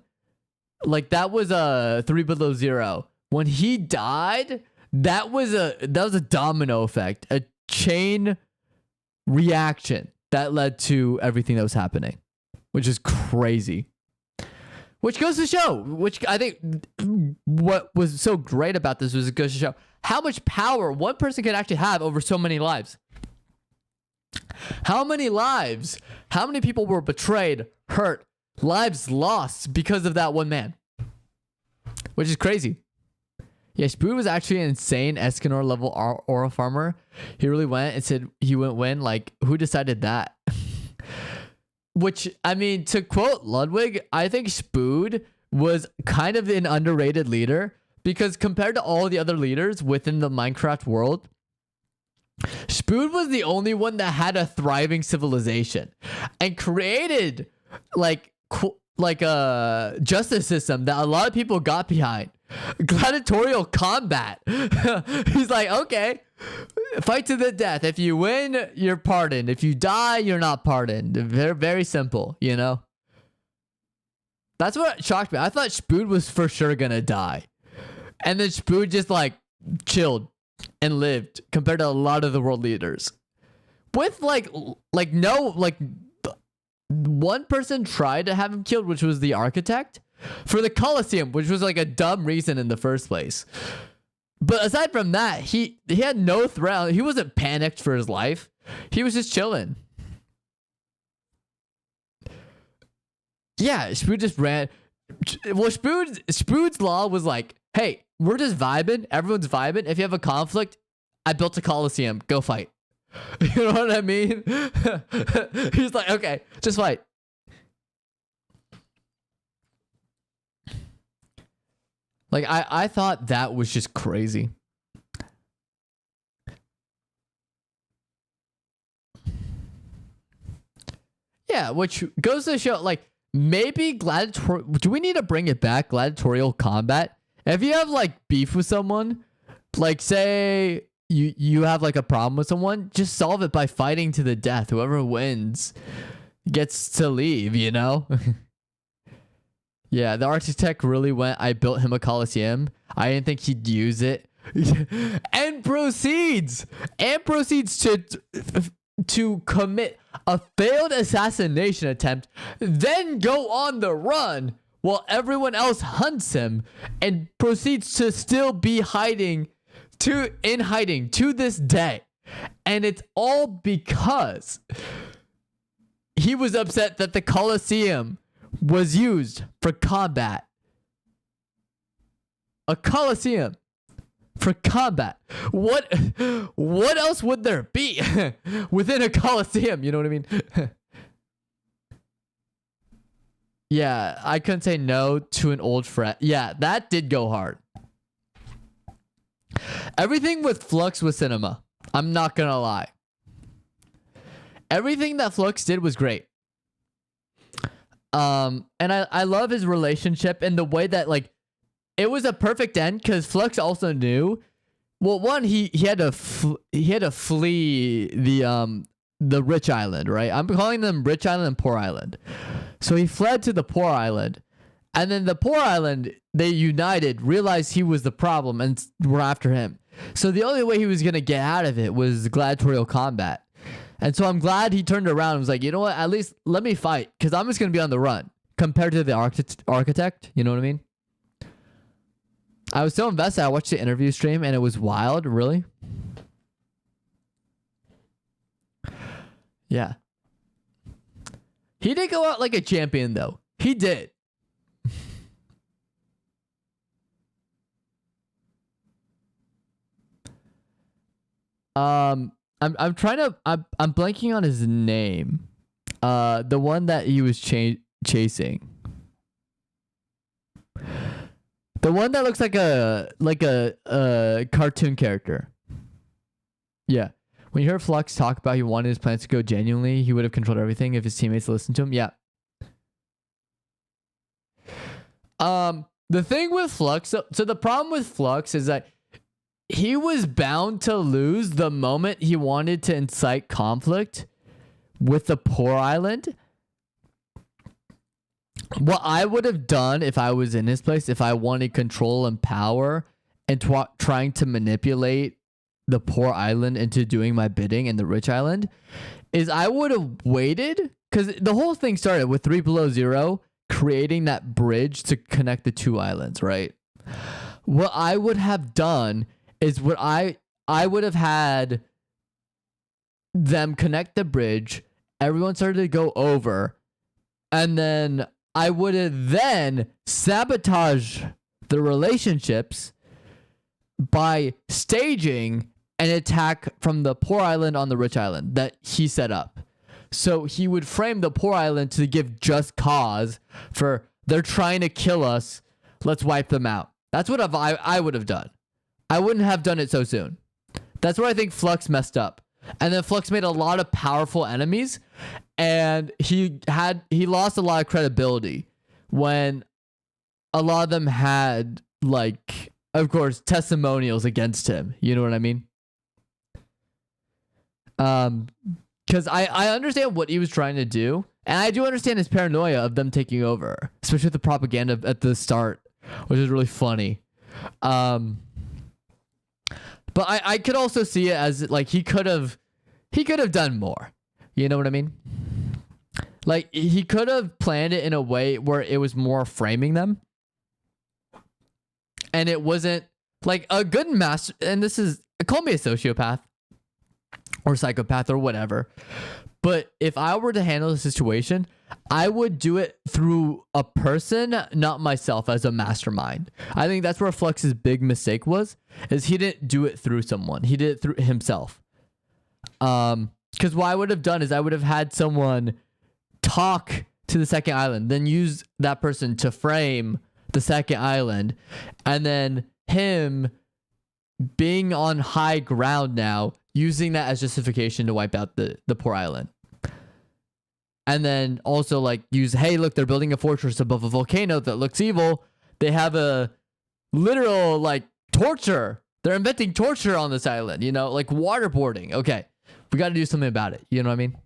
Speaker 1: like that was a 3 Below Zero. When he died, that was a domino effect, a chain reaction that led to everything that was happening, which is crazy. Which goes to show, which I think what was so great about this was it goes to show how much power one person can actually have over so many lives. How many lives, how many people were betrayed, hurt, lives lost because of that one man, which is crazy. Yeah, Spood was actually an insane Escanor level aura farmer. He really went and said he wouldn't win. Like, who decided that? Which, I mean, to quote Ludwig, I think Spood was kind of an underrated leader because compared to all the other leaders within the Minecraft world, Spood was the only one that had a thriving civilization and created like a justice system that a lot of people got behind. Gladiatorial combat. He's like, okay, fight to the death. If you win, you're pardoned. If you die, you're not pardoned. Very, very simple, you know? That's what shocked me. I thought Spood was for sure gonna die. And then Spood just like chilled and lived compared to a lot of the world leaders. With one person tried to have him killed, which was the architect for the Colosseum, which was like a dumb reason in the first place. But aside from that, he had no threat. He wasn't panicked for his life. He was just chilling. Yeah, Spood just ran. Well, Spood's law was like, hey, we're just vibing. Everyone's vibing. If you have a conflict, I built a Colosseum. Go fight. You know what I mean? He's like, okay, just fight. Like, I thought that was just crazy. Yeah, which goes to show, like, maybe gladiatorial... Do we need to bring it back, gladiatorial combat? If you have, like, beef with someone, like, say... You have like a problem with someone, just solve it by fighting to the death. Whoever wins gets to leave, you know? Yeah, the architect really went, I built him a Colosseum. I didn't think he'd use it. And proceeds to commit a failed assassination attempt, then go on the run while everyone else hunts him, and proceeds to still be in hiding to this day. And it's all because he was upset that the Colosseum was used for combat. A Colosseum for combat. What else would there be within a Colosseum? You know what I mean? Yeah, I couldn't say no to an old friend. Yeah, that did go hard. Everything with Flux was cinema. I'm not gonna lie. Everything that Flux did was great. And I love his relationship and the way that, like, it was a perfect end because Flux also knew. Well, one, he had to flee the rich island, right? I'm calling them rich island and poor island. So he fled to the poor island. And then the poor island, they united, realized he was the problem, and were after him. So the only way he was going to get out of it was gladiatorial combat. And so I'm glad he turned around and was like, you know what, at least let me fight, because I'm just going to be on the run, compared to the architect, you know what I mean? I was so invested. I watched the interview stream, and it was wild, really. Yeah. He did go out like a champion, though. He did. I'm blanking on his name. The one that he was chasing. The one that looks like a cartoon character. Yeah. When you heard Flux talk about he wanted his plans to go genuinely, he would have controlled everything if his teammates listened to him. Yeah. The thing with Flux, so the problem with Flux is that he was bound to lose the moment he wanted to incite conflict with the poor island. What I would have done if I was in his place, if I wanted control and power and trying to manipulate the poor island into doing my bidding in the rich island, is I would have waited, because the whole thing started with 3 Below Zero creating that bridge to connect the two islands, right? What I would have done is what I would have had them connect the bridge, everyone started to go over, and then I would have then sabotaged the relationships by staging an attack from the poor island on the rich island that he set up. So he would frame the poor island to give just cause for, they're trying to kill us, let's wipe them out. That's what I would have done. I wouldn't have done it so soon. That's where I think Flux messed up. And then Flux made a lot of powerful enemies, and he lost a lot of credibility when a lot of them had, like, of course, testimonials against him. You know what I mean? Because I understand what he was trying to do, and I do understand his paranoia of them taking over, especially with the propaganda at the start, which is really funny. But I could also see it as, like, he could have done more. You know what I mean? Like, he could have planned it in a way where it was more framing them. And it wasn't like a good master. And this is, call me a sociopath or psychopath or whatever. But if I were to handle the situation, I would do it through a person, not myself as a mastermind. I think that's where Flux's big mistake was, is he didn't do it through someone. He did it through himself. Because what I would have done is I would have had someone talk to the second island, then use that person to frame the second island, and then him being on high ground now, using that as justification to wipe out the poor island. And then also, like, use, hey, look, they're building a fortress above a volcano that looks evil. They have a literal, like, torture. They're inventing torture on this island, you know, like waterboarding. Okay, we got to do something about it. You know what I mean?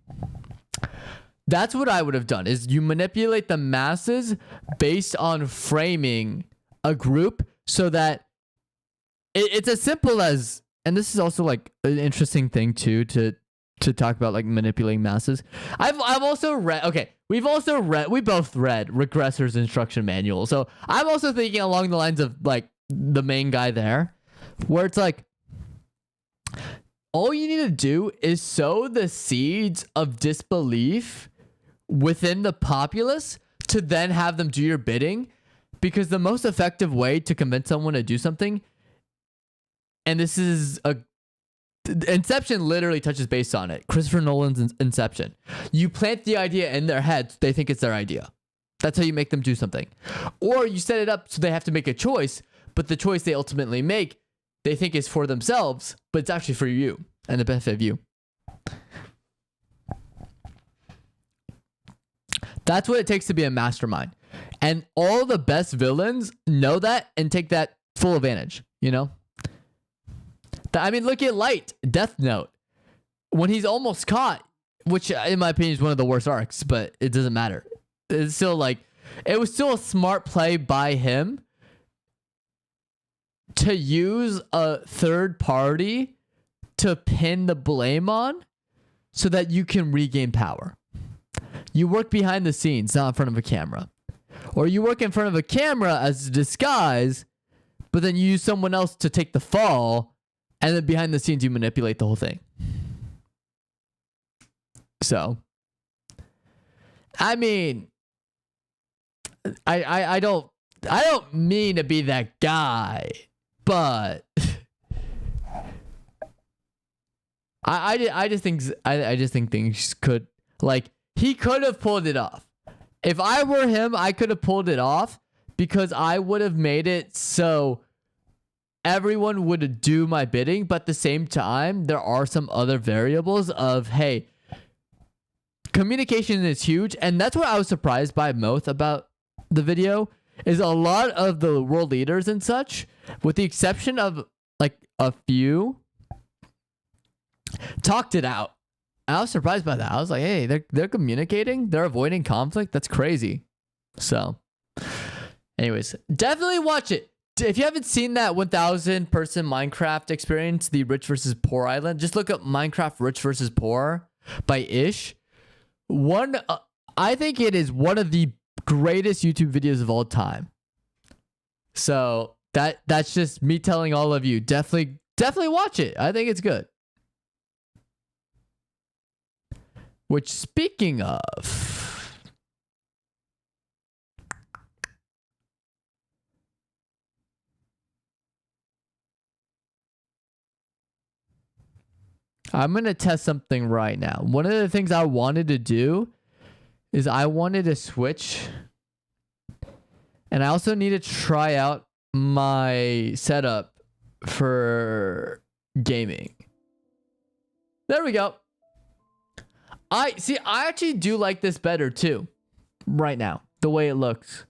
Speaker 1: That's what I would have done, is you manipulate the masses based on framing a group so that it's as simple as, and this is also, like, an interesting thing too, to talk about, like, manipulating masses. I've also read, okay, we both read Regressor's instruction manual. So I'm also thinking along the lines of, like, the main guy there, where it's like, all you need to do is sow the seeds of disbelief within the populace to then have them do your bidding. Because the most effective way to convince someone to do something, and this is Inception literally touches base on it. Christopher Nolan's Inception. You plant the idea in their heads, they think it's their idea. That's how you make them do something. Or you set it up so they have to make a choice, but the choice they ultimately make, they think is for themselves, but it's actually for you and the benefit of you. That's what it takes to be a mastermind. And all the best villains know that and take that full advantage, you know? I mean, look at Light, Death Note. When he's almost caught, which in my opinion is one of the worst arcs, but it doesn't matter. It's still, like, it was still a smart play by him to use a third party to pin the blame on so that you can regain power. You work behind the scenes, not in front of a camera. Or you work in front of a camera as a disguise, but then you use someone else to take the fall, and then behind the scenes you manipulate the whole thing. So, I mean, I don't mean to be that guy, but I just think things could, like, he could have pulled it off. If I were him, I could have pulled it off, because I would have made it so everyone would do my bidding, but at the same time, there are some other variables of, hey, communication is huge. And that's what I was surprised by most about the video, is a lot of the world leaders and such, with the exception of, like, a few, talked it out. I was surprised by that. I was like, hey, they're communicating, they're avoiding conflict. That's crazy. So anyways, definitely watch it. If you haven't seen that 1,000 person Minecraft experience, the rich versus poor island, just look up Minecraft Rich versus Poor by Ish. I think it is one of the greatest YouTube videos of all time. So that's just me telling all of you, definitely watch it. I think it's good. Which, speaking of, I'm going to test something right now. One of the things I wanted to do is I wanted to switch, and I also need to try out my setup for gaming. There we go. I actually do like this better too. Right now, the way it looks.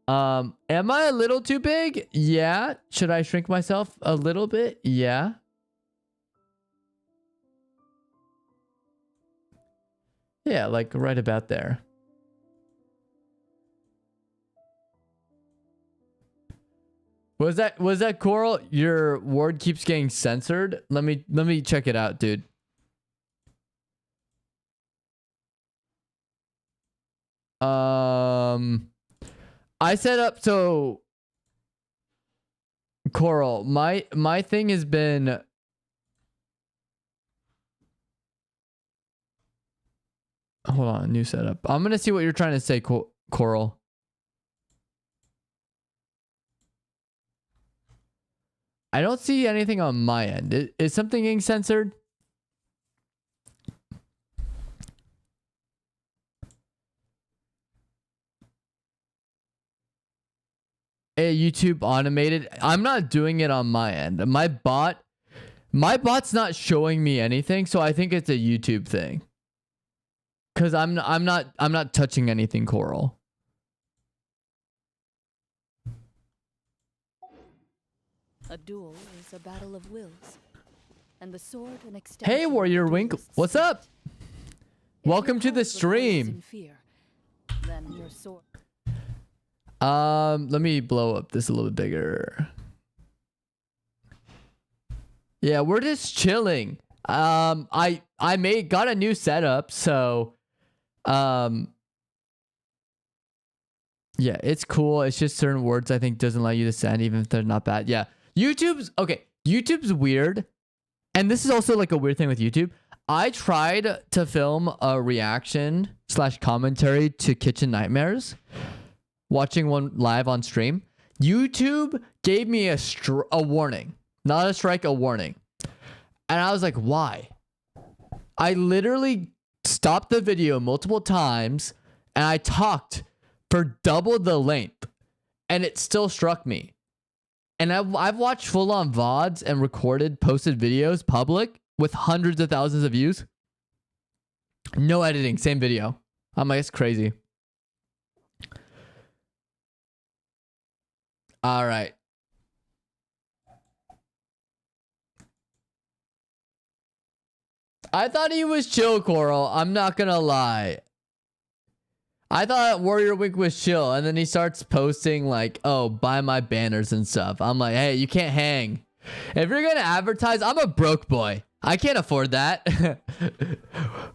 Speaker 1: Am I a little too big? Yeah. Should I shrink myself a little bit? Yeah. Yeah, like right about there. Was that Coral? Your word keeps getting censored. Let me check it out, dude. I set up so Coral, my thing has been hold on, new setup. I'm gonna see what you're trying to say, Coral. I don't see anything on my end. Is something getting censored? YouTube automated. I'm not doing it on my end. My bot's not showing me anything, so I think it's a YouTube thing. Cause I'm not touching anything, Coral.
Speaker 2: A duel is a battle of wills, and the sword an extension.
Speaker 1: Hey, Warrior Wink, what's up? Welcome to the stream.
Speaker 2: Then your sword.
Speaker 1: Let me blow up this a little bit bigger. Yeah, we're just chilling. I got a new setup, so yeah, it's cool. It's just certain words I think doesn't allow you to send even if they're not bad. Yeah. YouTube's weird. And this is also like a weird thing with YouTube. I tried to film a reaction / commentary to Kitchen Nightmares. Watching one live on stream. YouTube gave me a warning. Not a strike, a warning. And I was like, why? I literally stopped the video multiple times and I talked for double the length and it still struck me. And I've watched full-on VODs and recorded, posted videos public with hundreds of thousands of views. No editing, same video. I'm like, it's crazy. All right. I thought he was chill, Coral. I'm not gonna lie. I thought Warrior Wink was chill, and then he starts posting like, oh, buy my banners and stuff. I'm like, hey, you can't hang. If you're gonna advertise, I'm a broke boy. I can't afford that.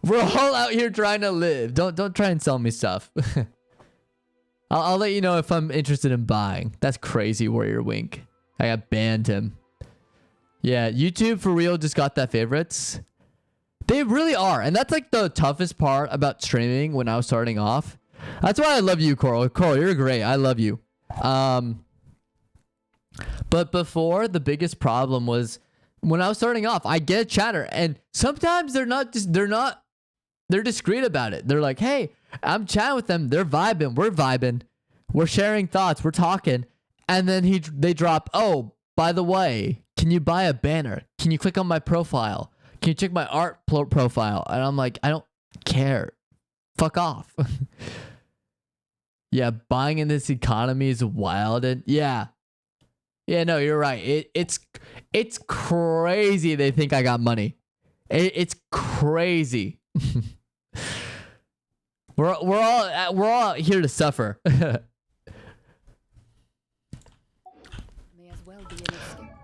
Speaker 1: We're all out here trying to live. Don't try and sell me stuff. I'll let you know if I'm interested in buying. That's crazy, Warrior Wink. I got banned him. Yeah, YouTube for real just got that favorites. They really are. And that's like the toughest part about streaming when I was starting off. That's why I love you, Coral. Coral, you're great. I love you. But before, the biggest problem was when I was starting off, I get a chatter and sometimes they're discreet about it. They're like, hey, I'm chatting with them. They're vibing. We're vibing. We're sharing thoughts. We're talking. And then they drop, oh, by the way, can you buy a banner? Can you click on my profile? Can you check my art profile? And I'm like, I don't care. Fuck off. Yeah, buying in this economy is wild. And yeah. Yeah, no, you're right. It's crazy they think I got money. It's crazy. We're all here to suffer.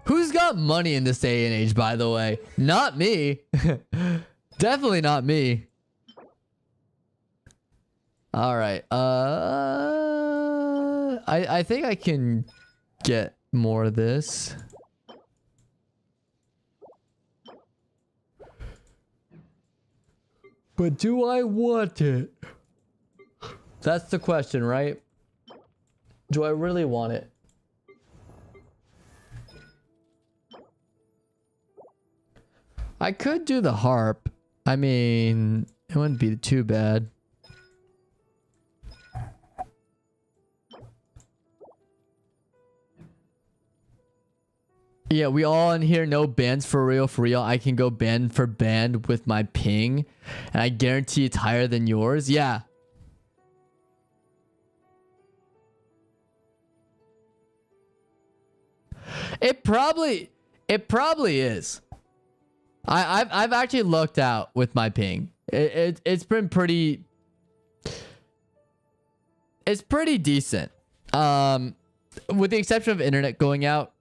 Speaker 1: Who's got money in this day and age, by the way? Not me. Definitely not me. All right. I think I can get more of this. But do I want it? That's the question, right? Do I really want it? I could do the harp. I mean, it wouldn't be too bad. Yeah, we all in here know bands for real, for real. I can go band for band with my ping, and I guarantee it's higher than yours. Yeah. It probably is. I've actually looked out with my ping. It's been pretty. It's pretty decent. With the exception of internet going out.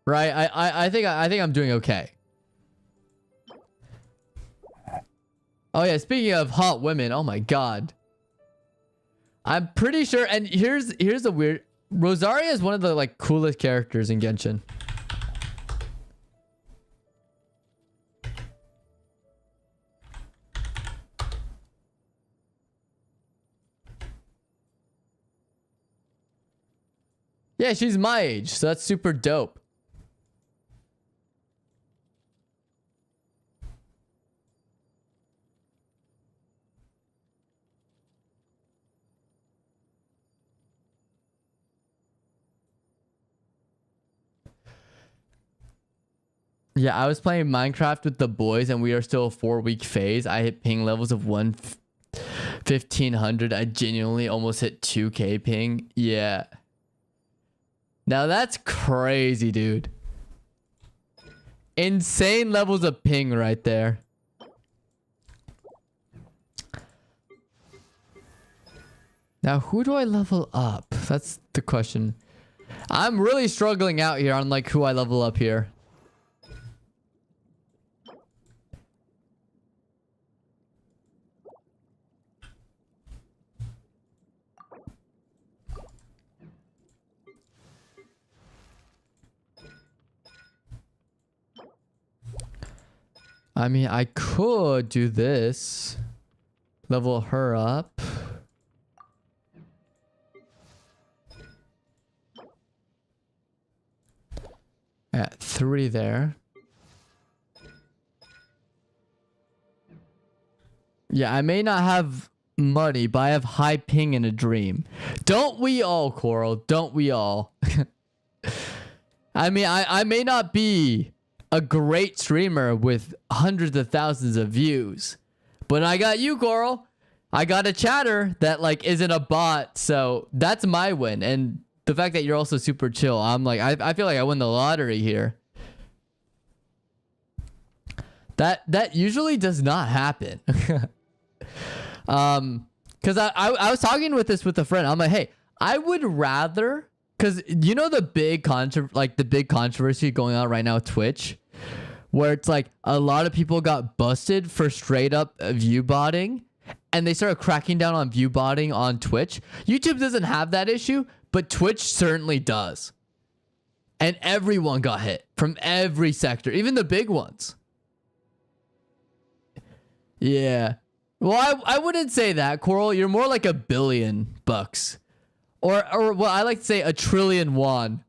Speaker 1: Right, I think I'm doing okay. Oh yeah, speaking of hot women, oh my god. I'm pretty sure, and here's the weird. Rosaria is one of the like coolest characters in Genshin. Yeah, she's my age, so that's super dope. Yeah, I was playing Minecraft with the boys and we are still a 4-week phase. I hit ping levels of 1500. I genuinely almost hit 2k ping. Yeah. Now that's crazy, dude. Insane levels of ping right there. Now, who do I level up? That's the question. I'm really struggling out here on like who I level up here. I mean, I could do this. Level her up. At 3 there. Yeah, I may not have money, but I have high ping in a dream. Don't we all, Coral? Don't we all? I mean, I may not be a great streamer with hundreds of thousands of views, but I got you, Coral. I got a chatter that like isn't a bot, so that's my win. And the fact that you're also super chill, I'm like, I feel like I won the lottery here. That usually does not happen. Because I was talking with this with a friend. I'm like, hey, I would rather, because you know the big controversy going on right now with Twitch, where it's like a lot of people got busted for straight up view botting, and they started cracking down on view botting on Twitch. YouTube doesn't have that issue, but Twitch certainly does. And everyone got hit from every sector, even the big ones. Yeah. Well, I wouldn't say that, Coral. You're more like $1 billion bucks. Or well, I like to say 1 trillion won.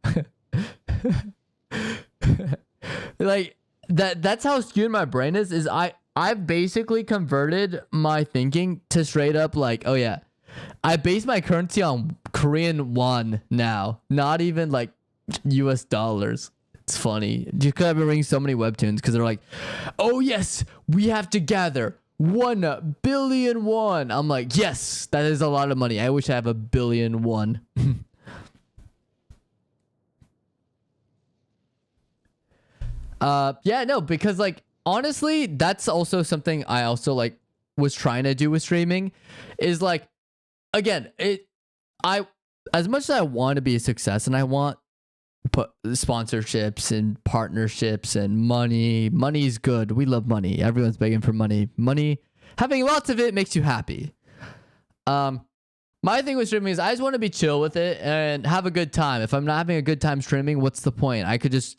Speaker 1: Like that's how skewed my brain is I've basically converted my thinking to straight up like, oh yeah, I base my currency on Korean won now, not even like US dollars. It's funny. Just because I've been reading so many webtoons because they're like, oh yes, we have to gather 1 billion won. I'm like, yes, that is a lot of money. I wish I have 1 billion won. Yeah, no, because like honestly, that's also something I also like was trying to do with streaming is like, again, as much as I want to be a success and I want sponsorships and partnerships and money is good. We love money. Everyone's begging for money. Having lots of it makes you happy. My thing with streaming is I just want to be chill with it and have a good time. If I'm not having a good time streaming, what's the point? I could just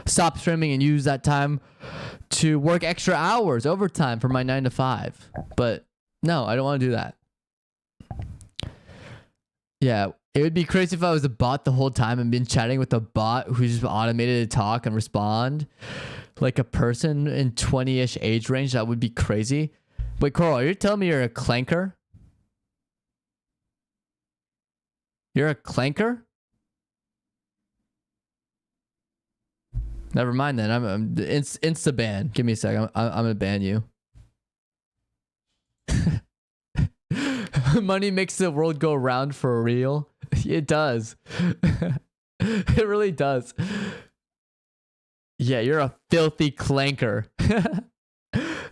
Speaker 1: stop streaming and use that time to work extra hours overtime for my 9 to 5. But no, I don't want to do that. Yeah, it would be crazy if I was a bot the whole time and been chatting with a bot who's just automated to talk and respond like a person in 20-ish age range. That would be crazy. Wait, Coral, you're telling me you're a clanker? You're a clanker? Never mind then. I'm insta ban. Give me a second. I'm gonna ban you. Money makes the world go round for real. It does. It really does. Yeah, you're a filthy clanker.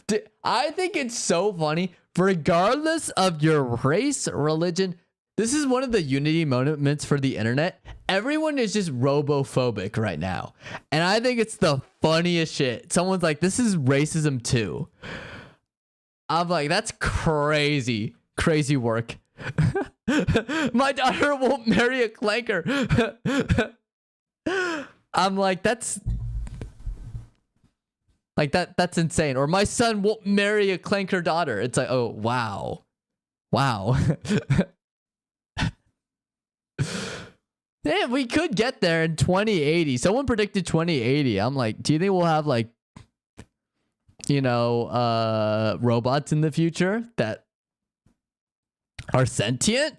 Speaker 1: Dude, I think it's so funny. Regardless of your race, religion, this is one of the unity moments for the internet. Everyone is just robophobic right now. And I think it's the funniest shit. Someone's like, this is racism too. I'm like, that's crazy. Crazy work. My daughter won't marry a clanker. I'm like, that's insane. Or my son won't marry a clanker daughter. It's like, oh, wow. Wow. Yeah, we could get there in 2080. Someone predicted 2080. I'm like, do you think we'll have like, you know, robots in the future that are sentient?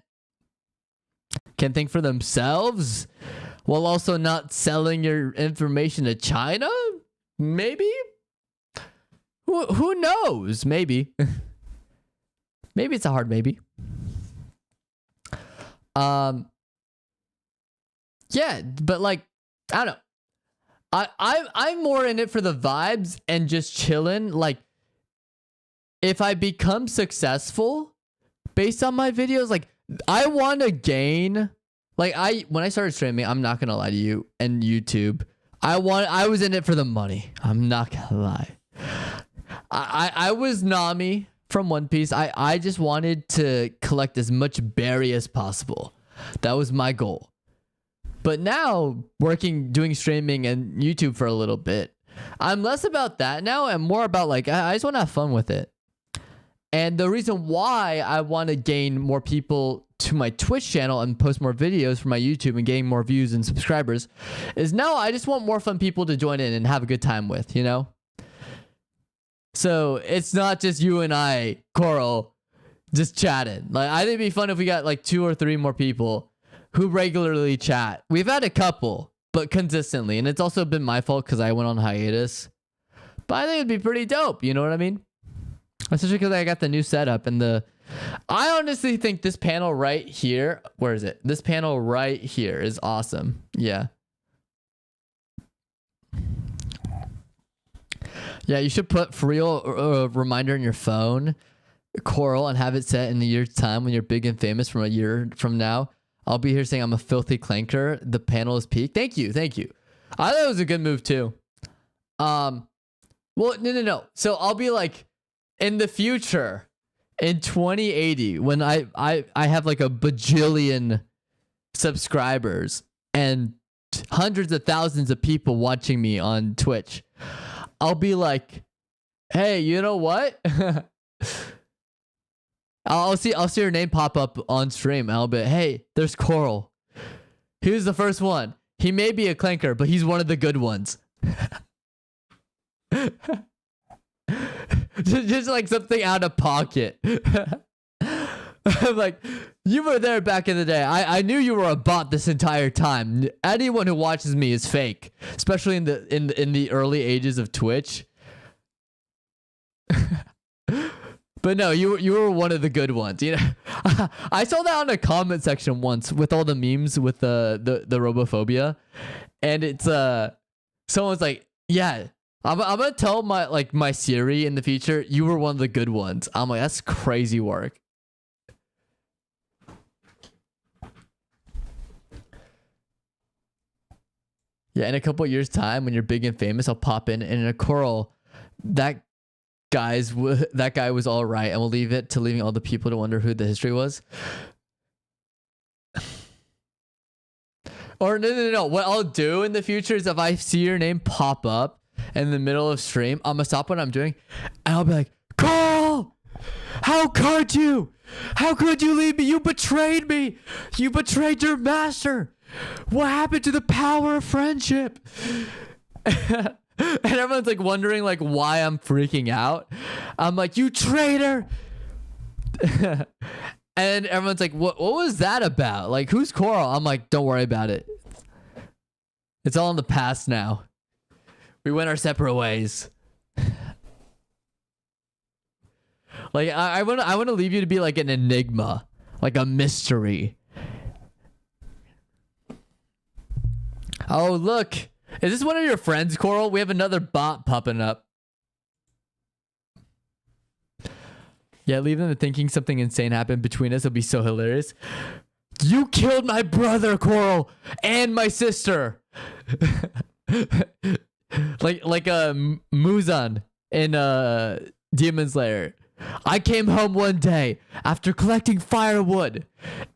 Speaker 1: Can think for themselves while also not selling your information to China? Maybe? Who knows? Maybe. Maybe it's a hard maybe. Yeah, but like, I don't know. I'm more in it for the vibes and just chilling. Like, if I become successful based on my videos, like, I want to gain. Like, when I started streaming, I'm not gonna lie to you, and YouTube, I was in it for the money. I'm not gonna lie. I was Nami from One Piece. I just wanted to collect as much berry as possible. That was my goal. But now, doing streaming and YouTube for a little bit, I'm less about that now and more about like, I just want to have fun with it. And the reason why I want to gain more people to my Twitch channel and post more videos for my YouTube and gain more views and subscribers is now I just want more fun people to join in and have a good time with, you know? So it's not just you and I, Coral, just chatting. Like, I think it'd be fun if we got like 2 or 3 more people who regularly chat. We've had a couple, but consistently. And it's also been my fault because I went on hiatus. But I think it'd be pretty dope. You know what I mean? Especially because I got the new setup and I honestly think this panel right here, where is it? This panel right here is awesome. Yeah. Yeah, you should put for real a reminder in your phone, Coral, and have it set in a year's time when you're big and famous from a year from now. I'll be here saying I'm a filthy clanker. The panel is peak. Thank you. Thank you. I thought it was a good move too. Well, no. So I'll be like, in the future, in 2080, when I have like a bajillion subscribers and hundreds of thousands of people watching me on Twitch, I'll be like, hey, you know what? I'll see your name pop up on stream. And I'll be, hey, there's Coral. He was the first one. He may be a clanker, but he's one of the good ones. just like something out of pocket. I'm like, you were there back in the day. I knew you were a bot this entire time. Anyone who watches me is fake, especially in the early ages of Twitch. But no, you were one of the good ones. You know, I saw that on a comment section once with all the memes with the robophobia, and it's someone's like, yeah, I'm gonna tell my Siri in the future, you were one of the good ones. I'm like, that's crazy work. Yeah, in a couple of years' time, when you're big and famous, I'll pop in, and in a Coral, that guy was all right, and we'll leave it to leaving all the people to wonder who the history was. Or no. What I'll do in the future is if I see your name pop up in the middle of stream, I'm gonna stop what I'm doing, and I'll be like, Carl, how could you? How could you leave me? You betrayed me. You betrayed your master. What happened to the power of friendship? And everyone's like wondering like why I'm freaking out. I'm like, you traitor. And everyone's like, what was that about? Like, who's Coral? I'm like, don't worry about it. It's all in the past now. We went our separate ways. Like I want to leave you to be like an enigma, like a mystery. Oh, look. Is this one of your friends, Coral? We have another bot popping up. Yeah, leave them thinking something insane happened between us. It'll be so hilarious. You killed my brother, Coral, and my sister. like Muzan in Demon Slayer. I came home one day after collecting firewood.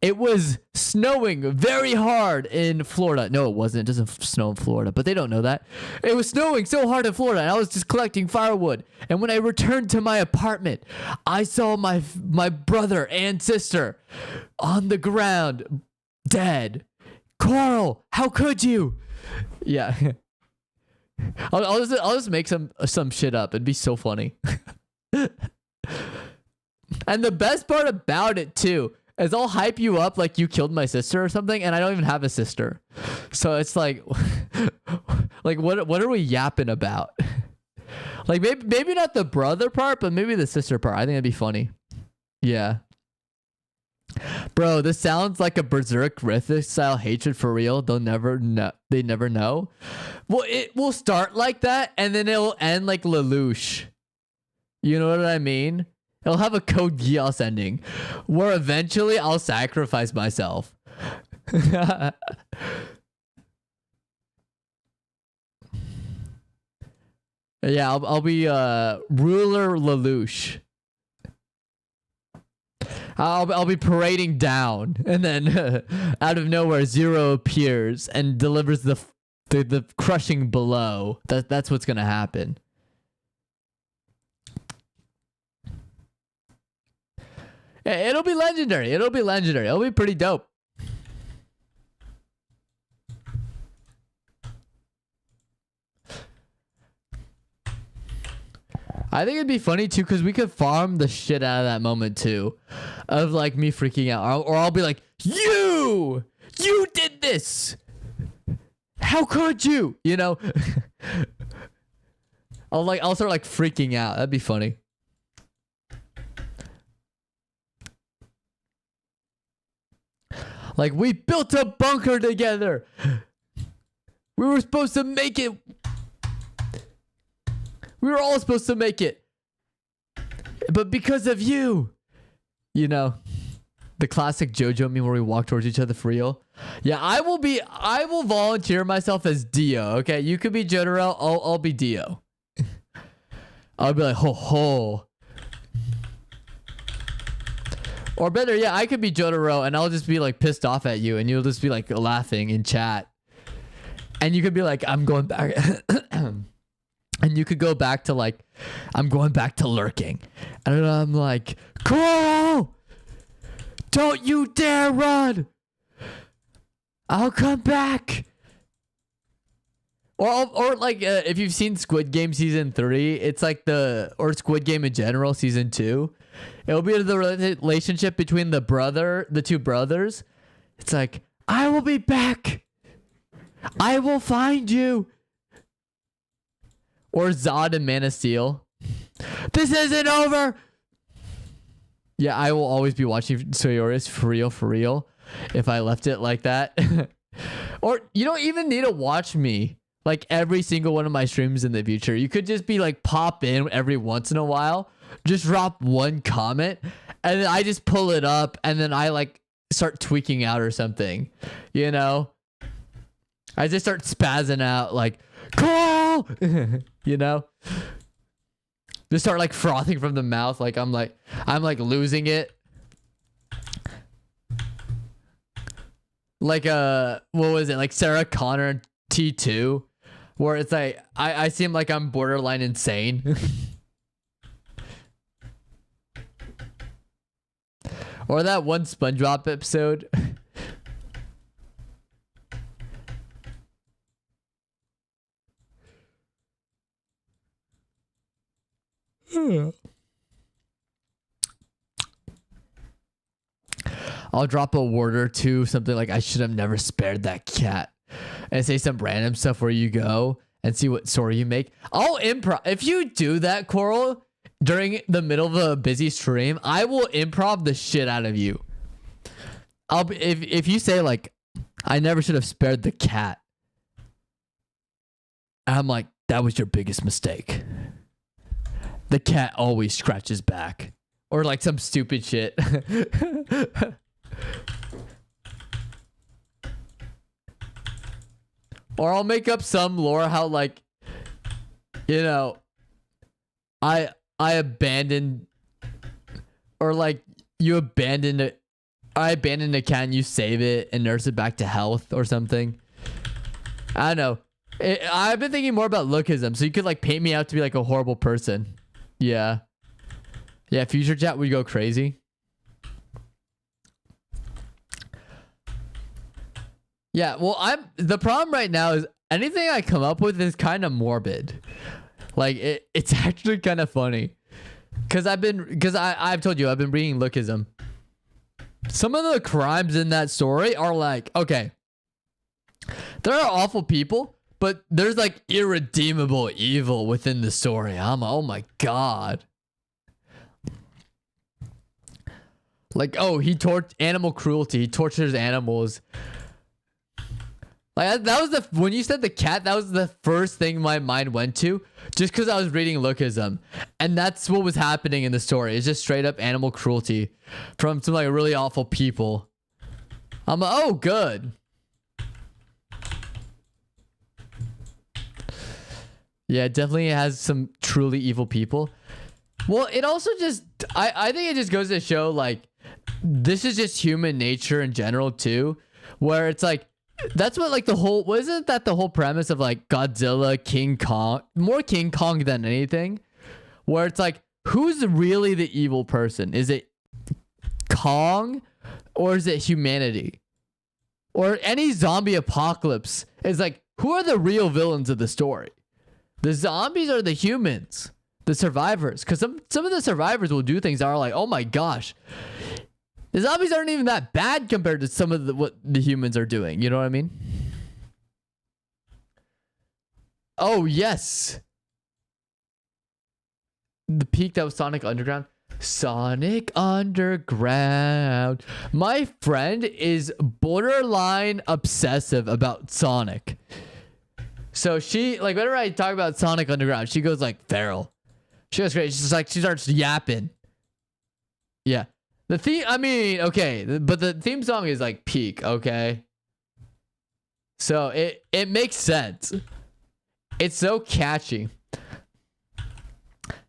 Speaker 1: It was snowing very hard in Florida. No, it wasn't. It doesn't snow in Florida, but they don't know that. It was snowing so hard in Florida, and I was just collecting firewood. And when I returned to my apartment, I saw my brother and sister on the ground, dead. Coral, how could you? Yeah. I'll just make some shit up. It'd be so funny. And the best part about it too is I'll hype you up like you killed my sister or something, and I don't even have a sister. So it's like, like what are we yapping about? Like maybe not the brother part, but maybe the sister part. I think that'd be funny. Yeah. Bro, this sounds like a Berserk Rithik style hatred for real. They'll never know. They never know. Well, it will start like that, and then it'll end like Lelouch. You know what I mean? It'll have a Code Geass ending, where eventually I'll sacrifice myself. Yeah, I'll be Ruler Lelouch. I'll be parading down, and then out of nowhere, Zero appears and delivers the crushing blow. That's what's gonna happen. It'll be legendary. It'll be legendary. It'll be pretty dope. I think it'd be funny too, because we could farm the shit out of that moment too, of like me freaking out, or I'll be like, you did this. How could you? You know, I'll start like freaking out. That'd be funny. Like, we built a bunker together. We were supposed to make it. We were all supposed to make it. But because of you. You know, the classic JoJo meme where we walk towards each other for real. Yeah, I will volunteer myself as Dio, okay? You could be Jotaro, I'll be Dio. I'll be like, ho ho. Or better, yeah, I could be Jotaro and I'll just be like pissed off at you and you'll just be like laughing in chat. And you could be like, I'm going back. And you could go back to like, I'm going back to lurking. And I'm like, Coral! Don't you dare run! I'll come back! Or like, if you've seen Squid Game Season 3, it's like or Squid Game in general, Season 2. It'll be the relationship between the two brothers. It's like, I will be back. I will find you. Or Zod and Man of Steel. This isn't over. Yeah, I will always be watching Seyorias for real. If I left it like that. Or you don't even need to watch me like every single one of my streams in the future. You could just be like pop in every once in a while. Just drop one comment and then I just pull it up and then I like start tweaking out or something, you know? I just start spazzing out like, Coral! You know? Just start like frothing from the mouth like I'm like losing it. Like what was it? Like Sarah Connor T2 where it's like I seem like I'm borderline insane. Or that one SpongeBob episode. I'll drop a word or two, something like, I should have never spared that cat. And say some random stuff where you go. and see what story you make. I'll improv. If you do that, Coral, during the middle of a busy stream, I will improv the shit out of you. If you say like, I never should have spared the cat, I'm like, that was your biggest mistake. The cat always scratches back. Or like some stupid shit. Or I'll make up some lore how like, you know, I abandoned, or like you abandoned it. I abandoned a cat and you save it and nurse it back to health or something. I don't know. I've been thinking more about lookism, so you could like paint me out to be like a horrible person. Yeah. Yeah, future chat would go crazy. Yeah, well, the problem right now is anything I come up with is kind of morbid. Like it's actually kind of funny. I've told you I've been reading lookism. Some of the crimes in that story are like, okay, there are awful people, but there's like irredeemable evil within the story. Oh my God. Like, oh, animal cruelty. He tortures animals. Like that was when you said the cat, that was the first thing my mind went to, just because I was reading lookism, and that's what was happening in the story. It's just straight up animal cruelty from some like really awful people. I'm like, oh, good. Yeah, it definitely has some truly evil people. Well, it also just, I think it just goes to show like, this is just human nature in general too, where it's like, that's what like wasn't that the whole premise of like Godzilla, King Kong, more King Kong than anything, where it's like, who's really the evil person? Is it Kong or is it humanity? Or any zombie apocalypse is like, who are the real villains of the story? The zombies or the humans? The survivors? Because some of the survivors will do things that are like, oh my gosh, the zombies aren't even that bad compared to some of what the humans are doing. You know what I mean? Oh, yes. The peak that was Sonic Underground. Sonic Underground. My friend is borderline obsessive about Sonic. So she, like, whenever I talk about Sonic Underground, she goes like feral. She goes crazy. She's like, she starts yapping. Yeah. The theme, I mean, okay, but the theme song is like peak, okay? So it makes sense. It's so catchy.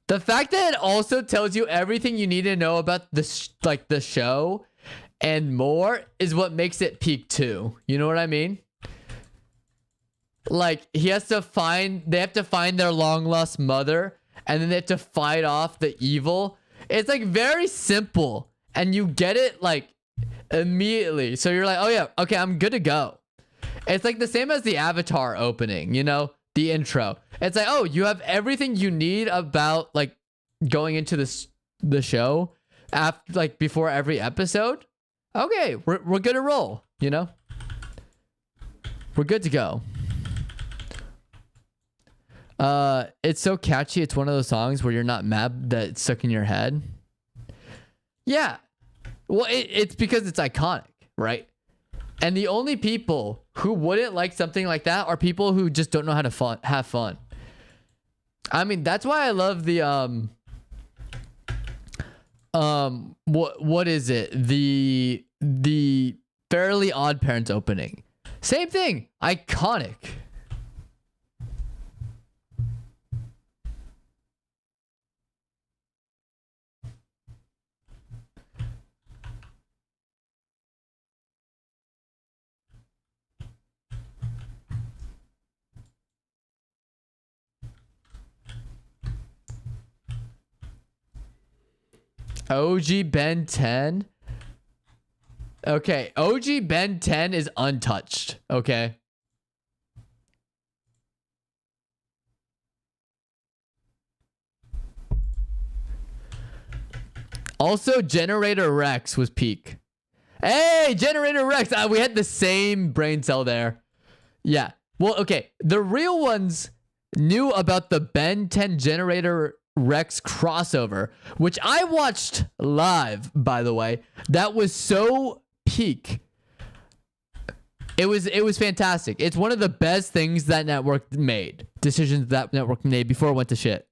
Speaker 1: The fact that it also tells you everything you need to know about the show and more is what makes it peak too. You know what I mean? Like they have to find their long lost mother, and then they have to fight off the evil. It's like very simple. And you get it like immediately. So you're like, oh yeah, okay, I'm good to go. It's like the same as the Avatar opening, you know, the intro. It's like, oh, you have everything you need about like going into the show after like before every episode. Okay, we're good to roll, you know? We're good to go. It's so catchy. It's one of those songs where you're not mad that it's stuck in your head. Yeah. Well, it's because it's iconic, right? And the only people who wouldn't like something like that are people who just don't know how to have fun. I mean, that's why I love the what is it? The Fairly Odd Parents opening. Same thing. Iconic. OG Ben 10. Okay, OG Ben 10 is untouched. Okay. Also, Generator Rex was peak. Hey, Generator Rex. We had the same brain cell there. Yeah. Well, okay. The real ones knew about the Ben 10 Generator Rex crossover, which I watched live, by the way. That was so peak. It was fantastic. It's one of the best things that network made. Decisions that network made before it went to shit.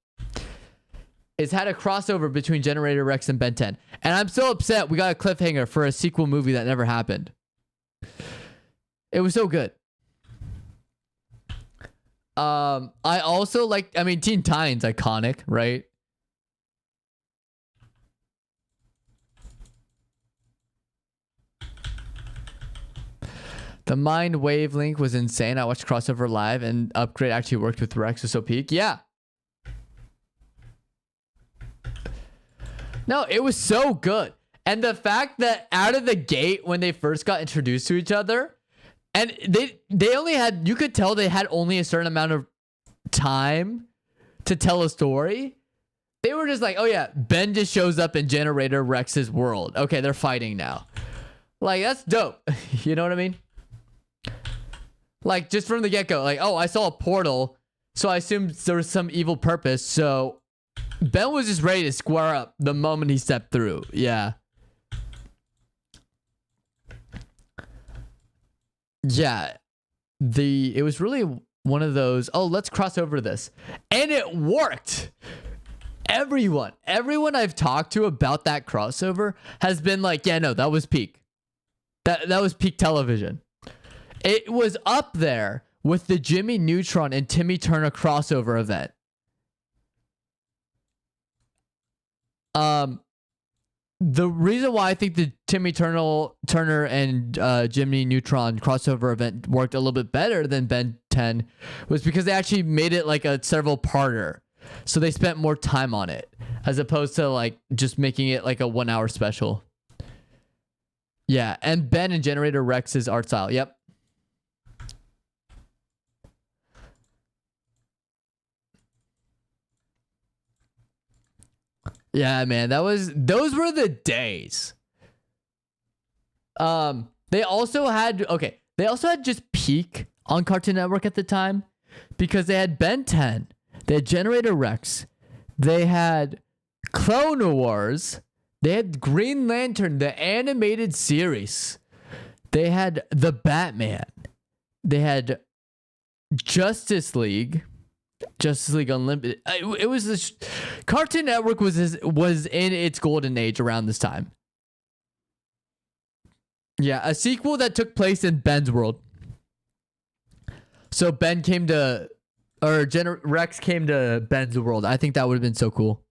Speaker 1: It's had a crossover between Generator Rex and Ben 10. And I'm so upset we got a cliffhanger for a sequel movie that never happened. It was so good. I also like, I mean, Teen Titans, iconic, right? The Mind Wave Link was insane. I watched crossover live and Upgrade actually worked with Rex. Was so peak. Yeah. No, it was so good. And the fact that out of the gate when they first got introduced to each other, and they only had, you could tell they had only a certain amount of time to tell a story. They were just like, oh yeah, Ben just shows up in Generator Rex's world. Okay, they're fighting now. Like, that's dope. You know what I mean? Like, just from the get-go, like, oh, I saw a portal, so I assumed there was some evil purpose, so Ben was just ready to square up the moment he stepped through. Yeah. Yeah. It was really one of those, oh, let's cross over this. And it worked. Everyone I've talked to about that crossover has been like, yeah, no, that was peak. That was peak television. It was up there with the Jimmy Neutron and Timmy Turner crossover event. The reason why I think the Timmy Turner and Jimmy Neutron crossover event worked a little bit better than Ben 10 was because they actually made it like a several parter. So they spent more time on it as opposed to like just making it like a 1 hour special. Yeah. And Ben and Generator Rex's art style. Yep. Yeah, man, those were the days. They also had just peak on Cartoon Network at the time because they had Ben 10, they had Generator Rex, they had Clone Wars, they had Green Lantern, the animated series, they had the Batman, they had Justice League Unlimited. It was this Cartoon Network was in its golden age around this time. Yeah, a sequel that took place in Ben's world. So Ben came to, or Rex came to Ben's world. I think that would have been so cool.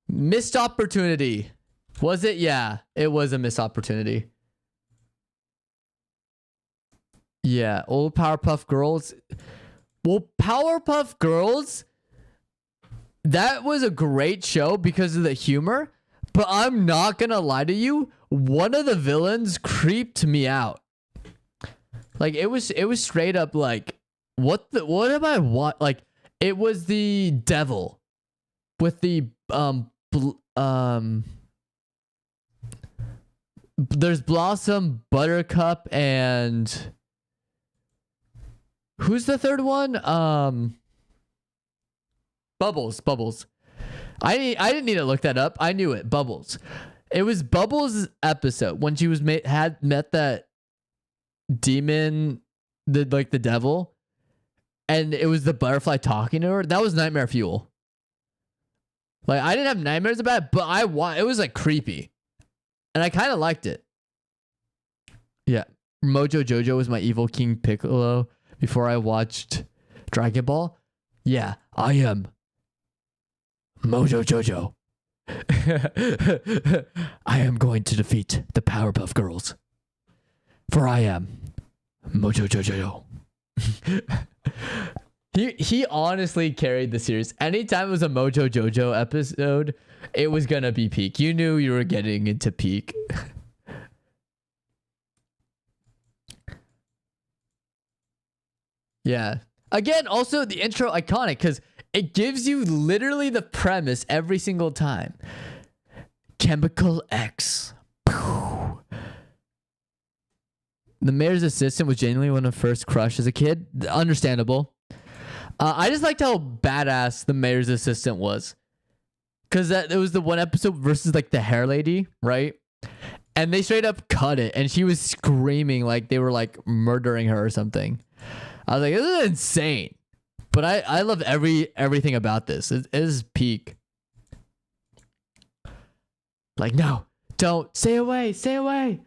Speaker 1: Missed opportunity. Was it? Yeah, it was a missed opportunity. Yeah, old Powerpuff Girls. Well, Powerpuff Girls, that was a great show because of the humor, but I'm not gonna lie to you, one of the villains creeped me out. Like it was straight up like, what am I want? Like it was the devil with the there's Blossom, Buttercup, and who's the third one? Bubbles. I didn't need to look that up. I knew it. Bubbles. It was Bubbles' episode when she was had met that demon, the devil, and it was the butterfly talking to her. That was nightmare fuel. Like I didn't have nightmares about it, but it was like creepy, and I kind of liked it. Yeah, Mojo Jojo was my evil King Piccolo. Before I watched Dragon Ball, yeah, I am Mojo Jojo. I am going to defeat the Powerpuff Girls. For I am Mojo Jojo. He honestly carried the series. Anytime it was a Mojo Jojo episode, it was gonna be peak. You knew you were getting into peak. Yeah. Again, also the intro iconic because it gives you literally the premise every single time. Chemical X. The mayor's assistant was genuinely one of the first crush as a kid. Understandable. I just liked how badass the mayor's assistant was. Because it was the one episode versus like the hair lady, right? And they straight up cut it. And she was screaming like they were like murdering her or something. I was like, this is insane. But I love everything about this. It is peak. Like, no, don't. Stay away. Stay away.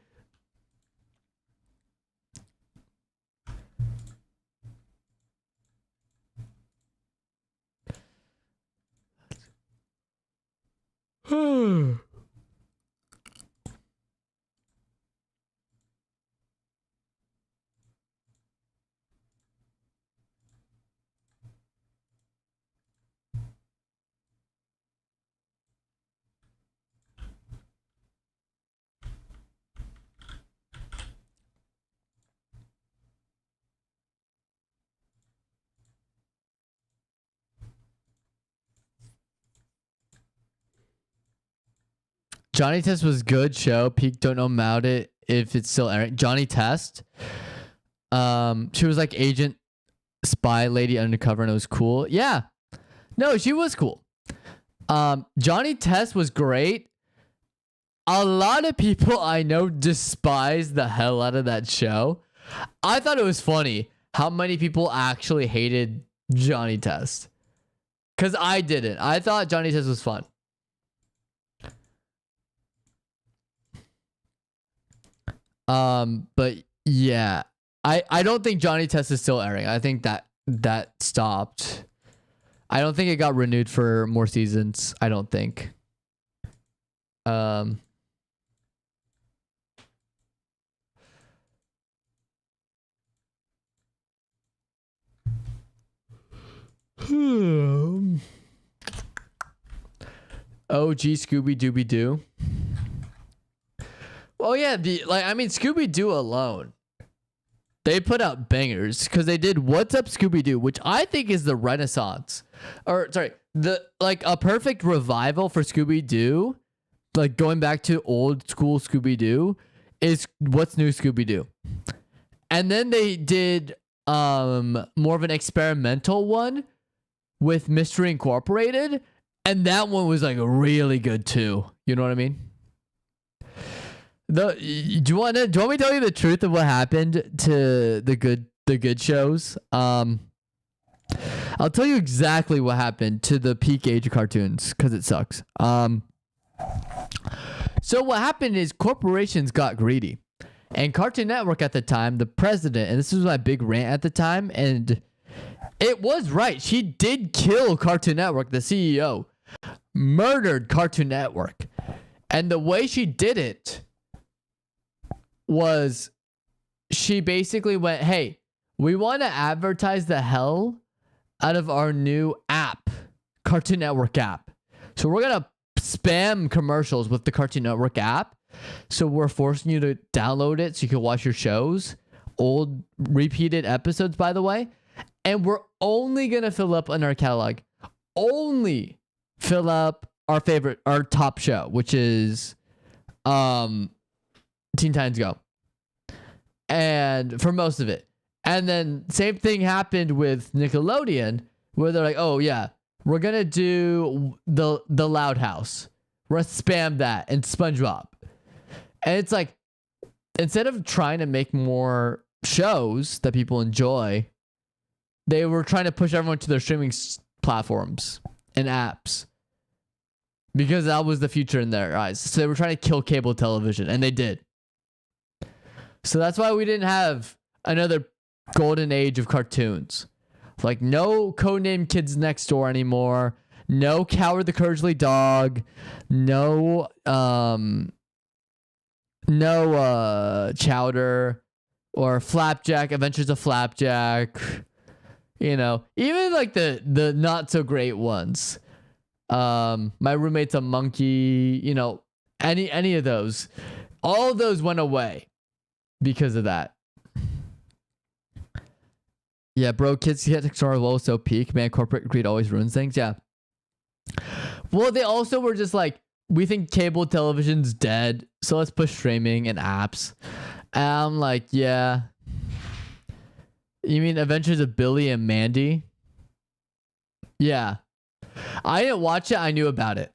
Speaker 1: Johnny Test was good show. Peak, don't know about it if it's still airing. Johnny Test. She was like agent spy lady undercover and it was cool. Yeah. No, she was cool. Johnny Test was great. A lot of people I know despise the hell out of that show. I thought it was funny how many people actually hated Johnny Test. Cause I didn't. I thought Johnny Test was fun. But yeah, I don't think Johnny Test is still airing. I think that stopped. I don't think it got renewed for more seasons. I don't think. OG Scooby Dooby Doo. Well, yeah, Scooby Doo alone, they put out bangers because they did What's Up Scooby Doo, which I think is the renaissance, or sorry, a perfect revival for Scooby Doo, like going back to old school Scooby Doo, is What's New Scooby Doo, and then they did more of an experimental one with Mystery Incorporated, and that one was like really good too. You know what I mean? Do you want me to tell you the truth of what happened to the good shows? I'll tell you exactly what happened to the peak age of cartoons because it sucks. So what happened is corporations got greedy, and Cartoon Network at the time, the president, and this was my big rant at the time, and it was right. She did kill Cartoon Network. The CEO murdered Cartoon Network, and the way she did it was she basically went, hey, we want to advertise the hell out of our new app, Cartoon Network app. So we're going to spam commercials with the Cartoon Network app. So we're forcing you to download it so you can watch your shows, old repeated episodes, by the way. And we're only going to fill up on our catalog, only fill up our top show, which is Teen Titans Go, and for most of it. And then same thing happened with Nickelodeon, where they're like, oh yeah, we're gonna do the Loud House, we're gonna spam that, and SpongeBob. And it's like, instead of trying to make more shows that people enjoy, they were trying to push everyone to their streaming platforms and apps, because that was the future in their eyes. So they were trying to kill cable television, and they did. So that's why we didn't have another golden age of cartoons. Like no Codename Kids Next Door anymore. No Coward the Cowardly Dog. No Chowder or Flapjack, Adventures of Flapjack. You know, even like the not so great ones. My Roommate's a Monkey, you know, any of those. All of those went away because of that. Yeah, bro, kids get Star low so peak, man. Corporate greed always ruins things. Yeah. Well, they also were just like, we think cable television's dead, so let's push streaming and apps. And I'm like, yeah. You mean Adventures of Billy and Mandy? Yeah. I didn't watch it. I knew about it.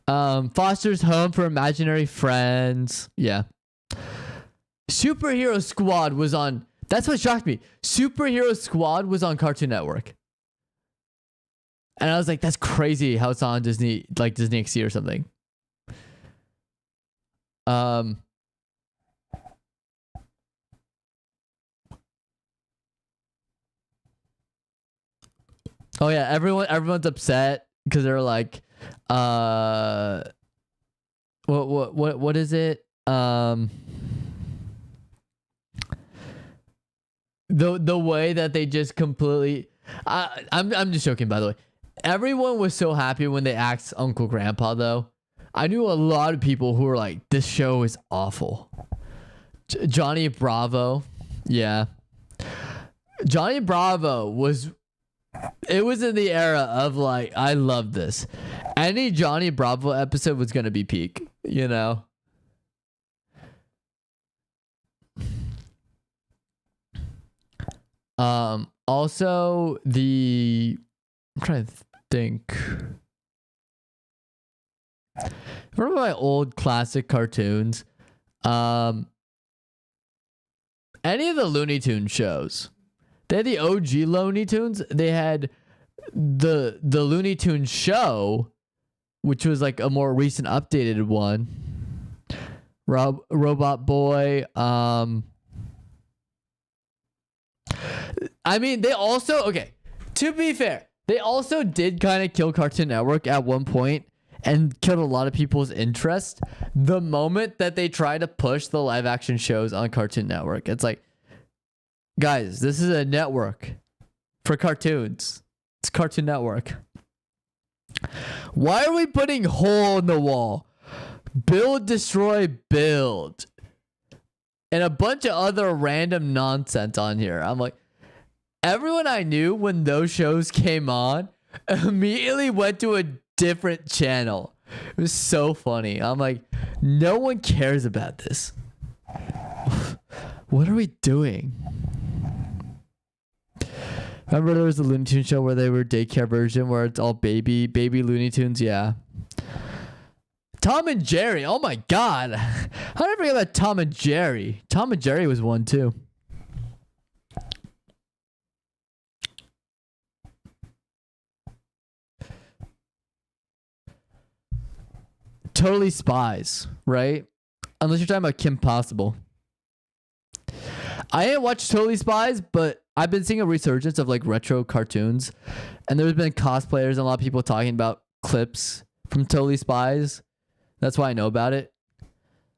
Speaker 1: Foster's Home for Imaginary Friends. Yeah. Superhero Squad was on. That's what shocked me. Superhero Squad was on Cartoon Network. And I was like, that's crazy how it's on Disney, like Disney XD or something. Oh yeah, everyone's upset because they're like, what is it? The way that they just completely, I'm just joking, by the way. Everyone was so happy when they axed Uncle Grandpa, though. I knew a lot of people who were like, this show is awful. Johnny Bravo. Yeah. Johnny Bravo was in the era of like, I love this. Any Johnny Bravo episode was going to be peak, you know? Also I'm trying to think. Remember my old classic cartoons? Any of the Looney Tunes shows. They had the OG Looney Tunes. They had the Looney Tunes show, which was like a more recent updated one. Robot Boy. I mean, they also, okay, to be fair, they also did kind of kill Cartoon Network at one point and killed a lot of people's interest the moment that they tried to push the live action shows on Cartoon Network. It's like, guys, this is a network for cartoons. It's Cartoon Network. Why are we putting hole in the wall? Build, destroy, build. And a bunch of other random nonsense on here. I'm like, everyone I knew when those shows came on immediately went to a different channel. It was so funny. I'm like, no one cares about this. What are we doing? Remember there was a Looney Tunes show where they were daycare version where it's all baby Looney Tunes? Yeah. Tom and Jerry. Oh my God. How did I forget about Tom and Jerry? Tom and Jerry was one too. Totally Spies, right? Unless you're talking about Kim Possible. I didn't watch Totally Spies, but I've been seeing a resurgence of like retro cartoons, and there's been cosplayers and a lot of people talking about clips from Totally Spies. That's why I know about it.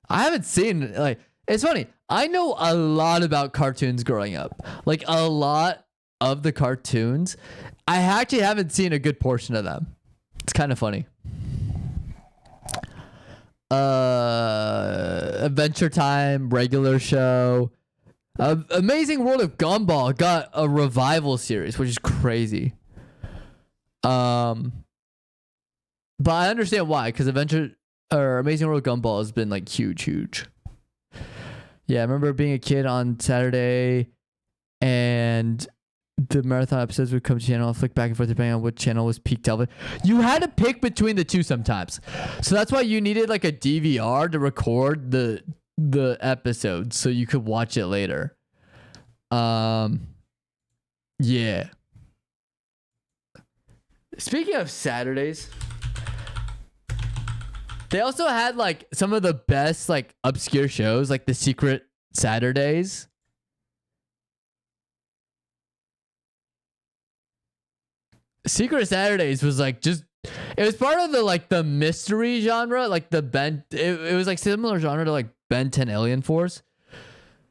Speaker 1: I haven't seen, like, it's funny. I know a lot about cartoons growing up. Like, a lot of the cartoons. I actually haven't seen a good portion of them. It's kind of funny. Adventure Time, regular show. Amazing World of Gumball got a revival series, which is crazy. But I understand why, because Amazing World of Gumball has been like huge. Yeah, I remember being a kid on Saturday, and the marathon episodes would come to channel. I'll flick back and forth depending on what channel was peak television. You had to pick between the two sometimes, so that's why you needed like a DVR to record the episode so you could watch it later. Yeah. Speaking of Saturdays, they also had like some of the best like obscure shows, like the Secret Saturdays. Secret Saturdays was like just, it was part of the like the mystery genre, like the it was like similar genre to like Ben 10 Alien Force,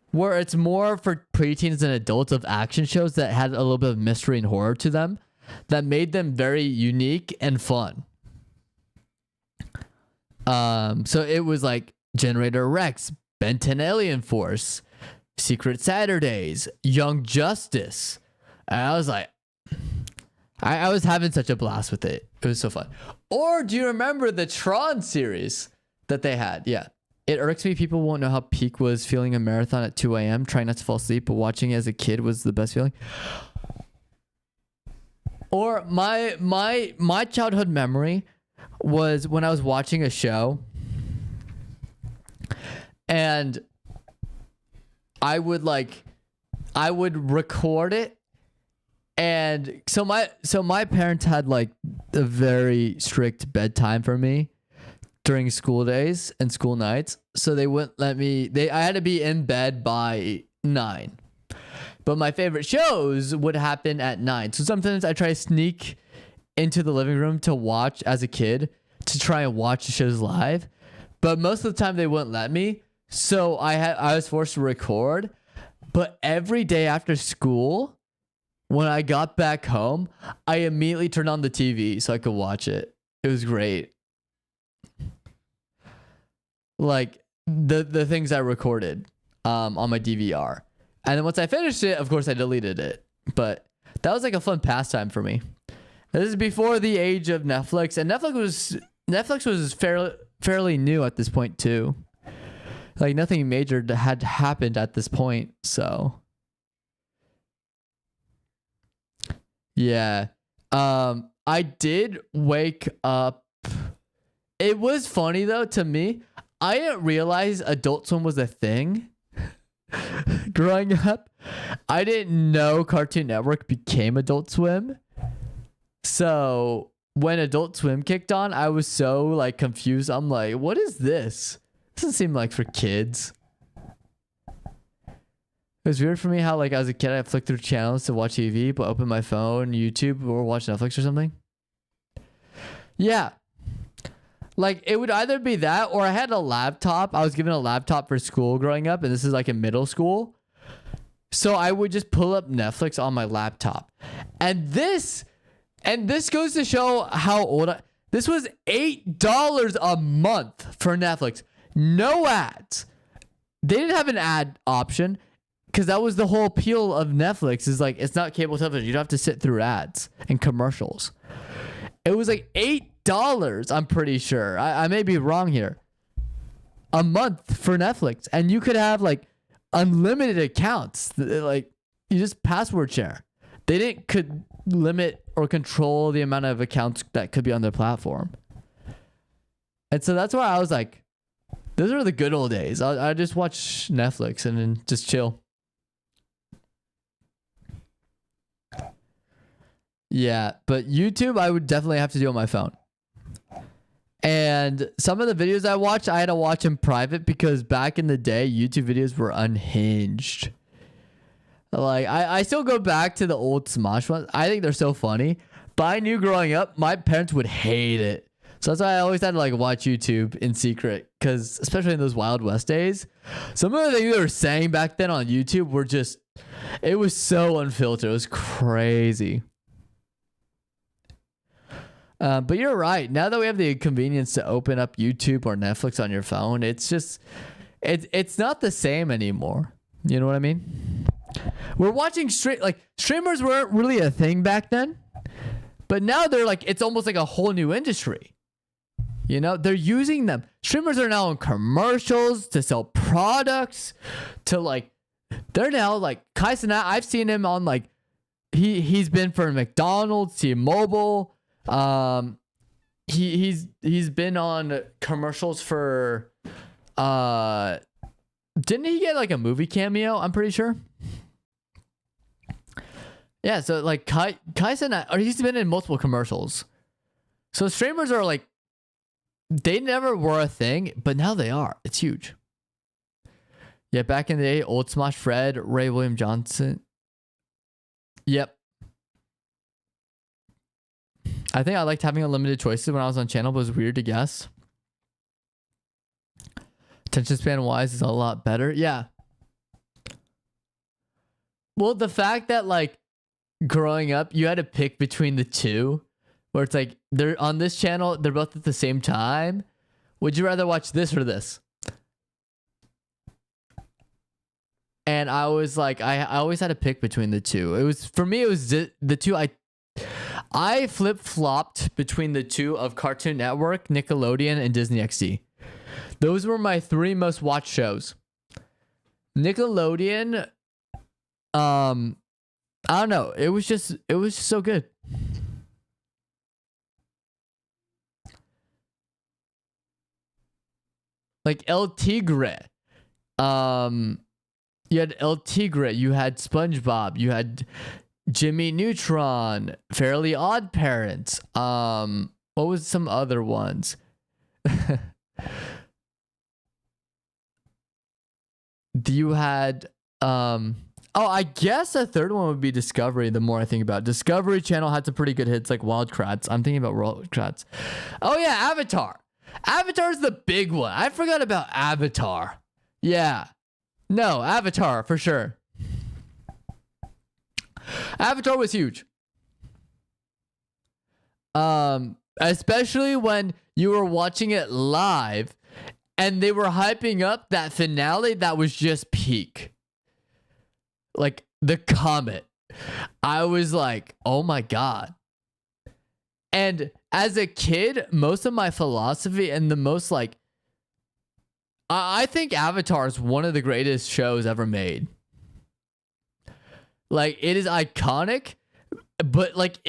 Speaker 1: where it's more for preteens and adults of action shows that had a little bit of mystery and horror to them that made them very unique and fun. So it was like Generator Rex, Ben 10 Alien Force, Secret Saturdays, Young Justice. And I was like, I was having such a blast with it. It was so fun. Or do you remember the Tron series that they had? Yeah. It irks me people won't know how peak was feeling a marathon at 2 a.m. Trying not to fall asleep, but watching it as a kid was the best feeling. Or my childhood memory was when I was watching a show and I would record it. And so my parents had like a very strict bedtime for me during school days and school nights. So they wouldn't let me, I had to be in bed by 9. But my favorite shows would happen at 9. So sometimes I try to sneak into the living room to watch as a kid, to try and watch the shows live. But most of the time they wouldn't let me. So I was forced to record. But every day after school, when I got back home, I immediately turned on the TV so I could watch it. It was great. Like the things I recorded on my DVR. And then once I finished it, of course I deleted it. But that was like a fun pastime for me. This is before the age of Netflix, and Netflix was fairly new at this point too. Like nothing major had happened at this point, so yeah. I did wake up. It was funny though to me. I didn't realize Adult Swim was a thing. Growing up, I didn't know Cartoon Network became Adult Swim. So when Adult Swim kicked on, I was so like confused. I'm like, what is this? Doesn't seem like for kids. It was weird for me how like as a kid I flicked through channels to watch TV, but open my phone, YouTube, or watch Netflix or something. Yeah. Like it would either be that or I had a laptop. I was given a laptop for school growing up, and this is like in middle school. So I would just pull up Netflix on my laptop. And this goes to show how old this was $8 a month for Netflix. No ads. They didn't have an ad option because that was the whole appeal of Netflix is like, it's not cable television. You don't have to sit through ads and commercials. It was like $8, I'm pretty sure. I may be wrong here. A month for Netflix. And you could have like unlimited accounts. Like you just password share. They could limit or control the amount of accounts that could be on their platform. And so that's why I was like, those are the good old days. I just watch Netflix and then just chill. Yeah, but YouTube, I would definitely have to do on my phone. And some of the videos I watched, I had to watch in private because back in the day, YouTube videos were unhinged. Like, I still go back to the old Smosh ones. I think they're so funny. But I knew growing up, my parents would hate it. So that's why I always had to like watch YouTube in secret. Because especially in those Wild West days, some of the things they were saying back then on YouTube were just, it was so unfiltered. It was crazy. But you're right. Now that we have the convenience to open up YouTube or Netflix on your phone, it's just, it's not the same anymore. You know what I mean? We're watching streamers weren't really a thing back then, but now they're like, it's almost like a whole new industry. You know, they're using them. Streamers are now in commercials to sell products to like, they're now like Kai Cenat. I've seen him on like, he's been for McDonald's, T-Mobile. He's been on commercials for didn't he get like a movie cameo? I'm pretty sure. Yeah, so like Kai Cenat, or he's been in multiple commercials. So streamers are like, they never were a thing, but now they are. It's huge. Yeah, back in the day, old Smosh Fred, Ray William Johnson. Yep. I think I liked having unlimited choices when I was on channel, but it was weird to guess. Attention span wise is a lot better. Yeah. Well, the fact that like growing up, you had to pick between the two, where it's like they're on this channel, they're both at the same time. Would you rather watch this or this? And I was like, I always had to pick between the two. It was, for me, it was the two. I flip-flopped between the two of Cartoon Network, Nickelodeon, and Disney XD. Those were my 3 most watched shows. Nickelodeon, I don't know. It was just so good. like El Tigre. You had El Tigre, you had SpongeBob, you had Jimmy Neutron, Fairly Odd Parents. What was some other ones? You had oh, I guess a third one would be Discovery. The more I think about it. Discovery Channel had some pretty good hits like Wild Kratts. I'm thinking about Wild Kratts. Oh yeah, Avatar. Avatar's the big one. I forgot about Avatar. Yeah. No, Avatar for sure. Avatar was huge. Especially when you were watching it live and they were hyping up that finale that was just peak. Like the comet. I was like, oh my God. And as a kid, most of my philosophy and the most like, I think Avatar is one of the greatest shows ever made. Like it is iconic, but like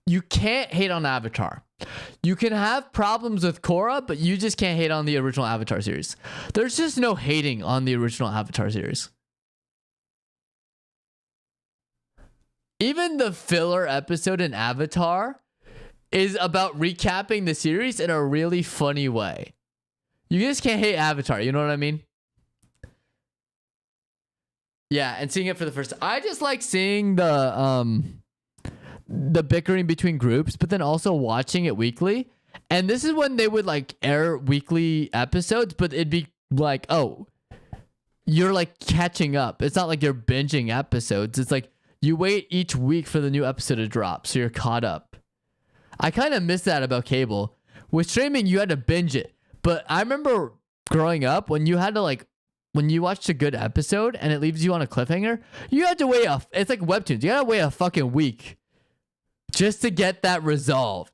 Speaker 1: you can't hate on Avatar. You can have problems with Korra, but you just can't hate on the original Avatar series. There's just no hating on the original Avatar series. Even the filler episode in Avatar is about recapping the series in a really funny way. You just can't hate Avatar, you know what I mean? Yeah, and seeing it for the first time. I just like seeing the bickering between groups, but then also watching it weekly. And this is when they would like air weekly episodes, but it'd be like, oh, you're like catching up. It's not like you're binging episodes. It's like you wait each week for the new episode to drop, so you're caught up. I kind of miss that about cable. With streaming, you had to binge it. But I remember growing up when you had to like, when you watched a good episode and it leaves you on a cliffhanger, you had to wait it's like webtoons. You gotta wait a fucking week just to get that resolved.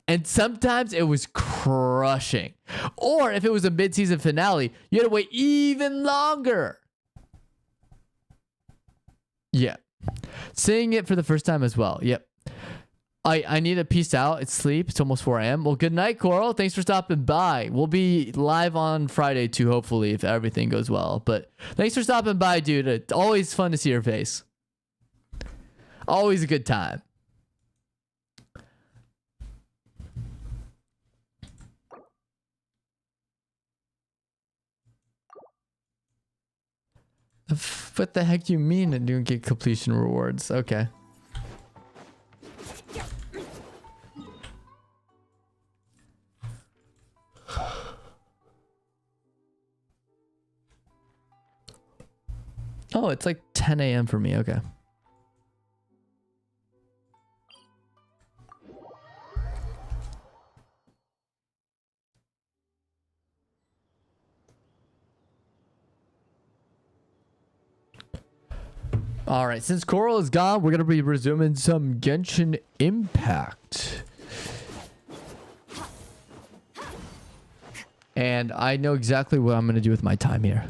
Speaker 1: And sometimes it was crushing. Or if it was a mid-season finale, you had to wait even longer. Yeah. Seeing it for the first time as well. Yep. I need to peace out. It's sleep. It's almost 4 a.m. Well, good night, Coral. Thanks for stopping by. We'll be live on Friday too, hopefully, if everything goes well. But thanks for stopping by, dude. It's always fun to see your face. Always a good time. What the heck do you mean I don't get completion rewards? Okay. Oh, it's like 10 a.m. for me. Okay. All right. Since Coral is gone, we're going to be resuming some Genshin Impact. And I know exactly what I'm going to do with my time here.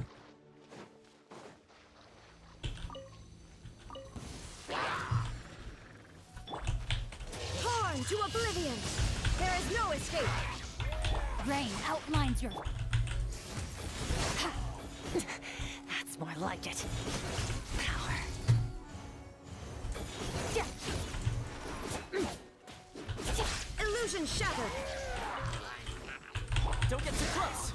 Speaker 3: To oblivion. There is no escape.
Speaker 2: Rain outlines your...
Speaker 3: That's more like it. Power. Illusion shattered.
Speaker 4: Don't get too close.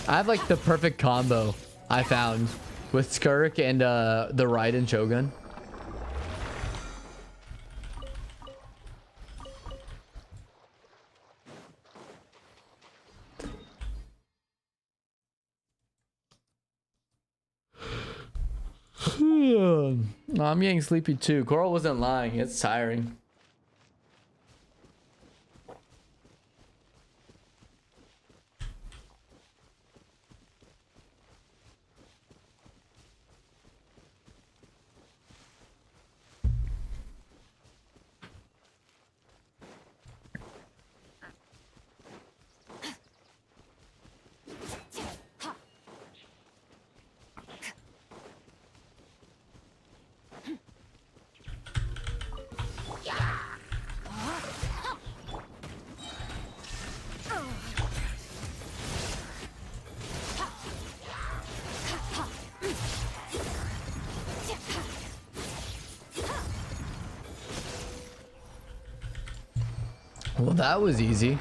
Speaker 1: I have like the perfect combo I found with Skirk and the Raiden Shogun. No, I'm getting sleepy too. Coral wasn't lying. It's tiring. Well, that was easy.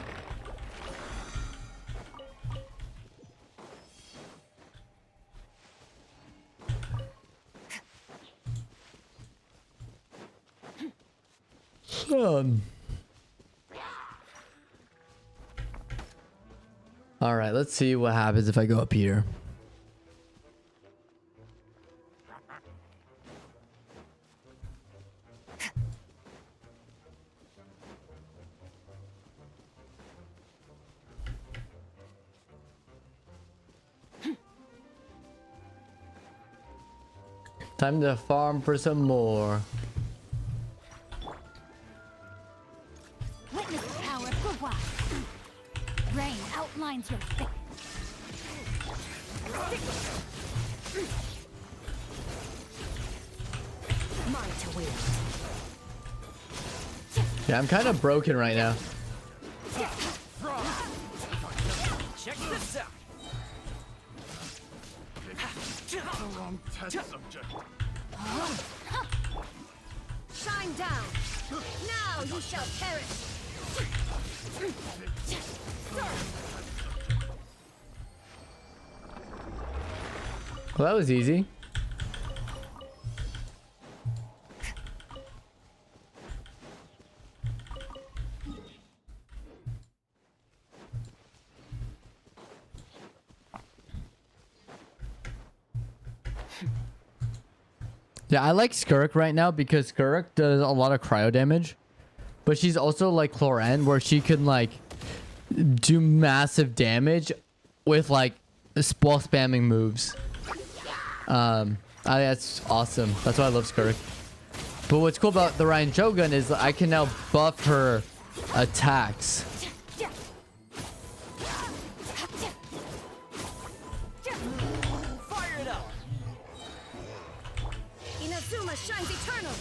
Speaker 1: All right, let's see what happens if I go up here. Time to farm for some more.
Speaker 3: Witness the power of good wife. Rain outlines your face. Mine to wield.
Speaker 1: Yeah, I'm kind of broken right now.
Speaker 4: Check this out.
Speaker 5: The wrong test subject.
Speaker 3: Shine down. Now you shall perish.
Speaker 1: Well, that was easy. Yeah, I like Skirk right now because Skirk does a lot of cryo damage. But she's also like Cloran, where she can like do massive damage with like while spamming moves. That's awesome. That's why I love Skirk. But what's cool about the Ryan Shogun is I can now buff her attacks.
Speaker 4: Fire it up.
Speaker 3: Inazuma shines eternal.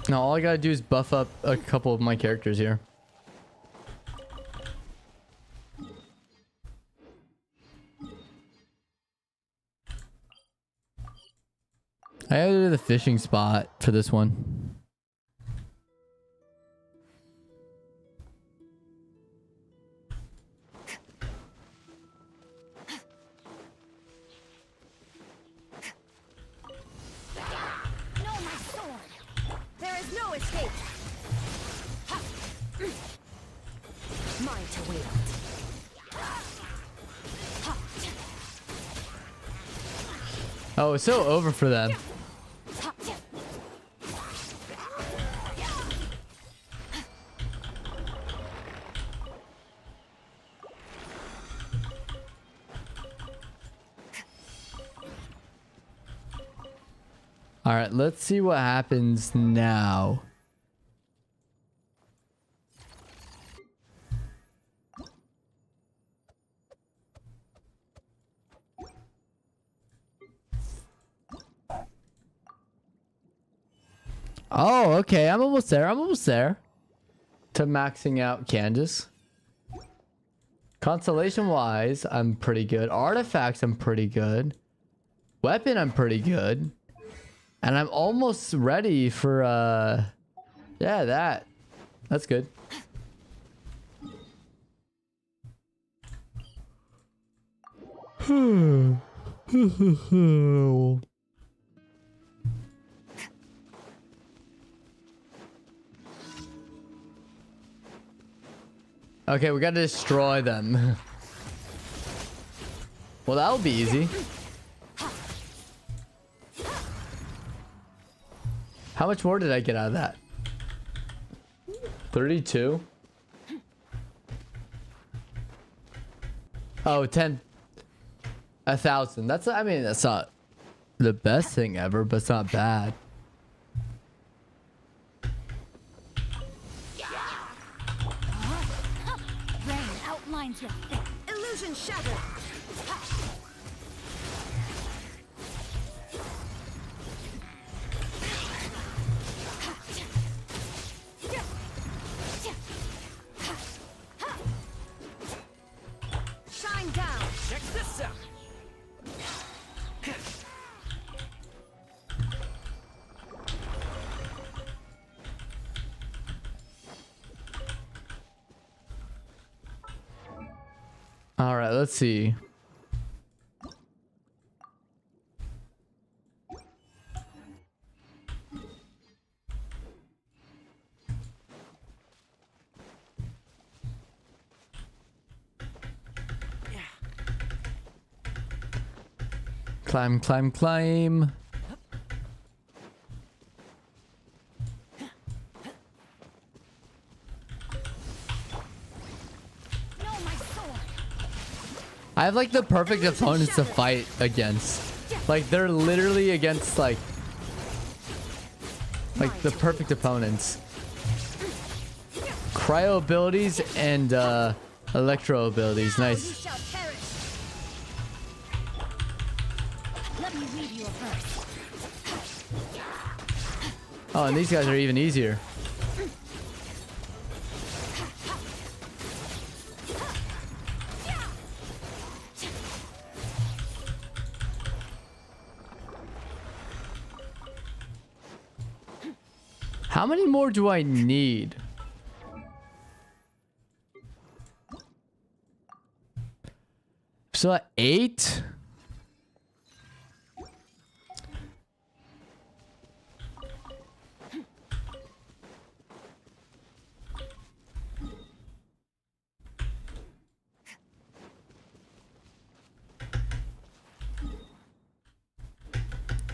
Speaker 1: Now all I gotta do is buff up a couple of my characters here. I gotta do the fishing spot for this one.
Speaker 3: No, my sword. There is no escape. Mine to wield.
Speaker 1: Oh, it's so over for them. All right, let's see what happens now. Oh, okay. I'm almost there. I'm almost there. To maxing out Candace. Constellation wise, I'm pretty good. Artifacts, I'm pretty good. Weapon, I'm pretty good. And I'm almost ready for yeah, that's good. Okay, we gotta destroy them. Well, that'll be easy. How much more did I get out of that? 32? Oh, 10. 1,000. That's, I mean, that's not the best thing ever, but it's not bad.
Speaker 3: Rain outlines your face. Illusion shattered. Shine down.
Speaker 4: Check this out.
Speaker 1: All right, let's see. Climb, climb, climb.
Speaker 3: No, my sword.
Speaker 1: I have like the perfect opponents to fight against. Like they're literally against like the perfect opponents. Cryo abilities and electro abilities.
Speaker 3: You
Speaker 1: Nice.
Speaker 3: shall perish. Let me read you a verse.
Speaker 1: Oh, and these guys are even easier. How many more do I need? So 8?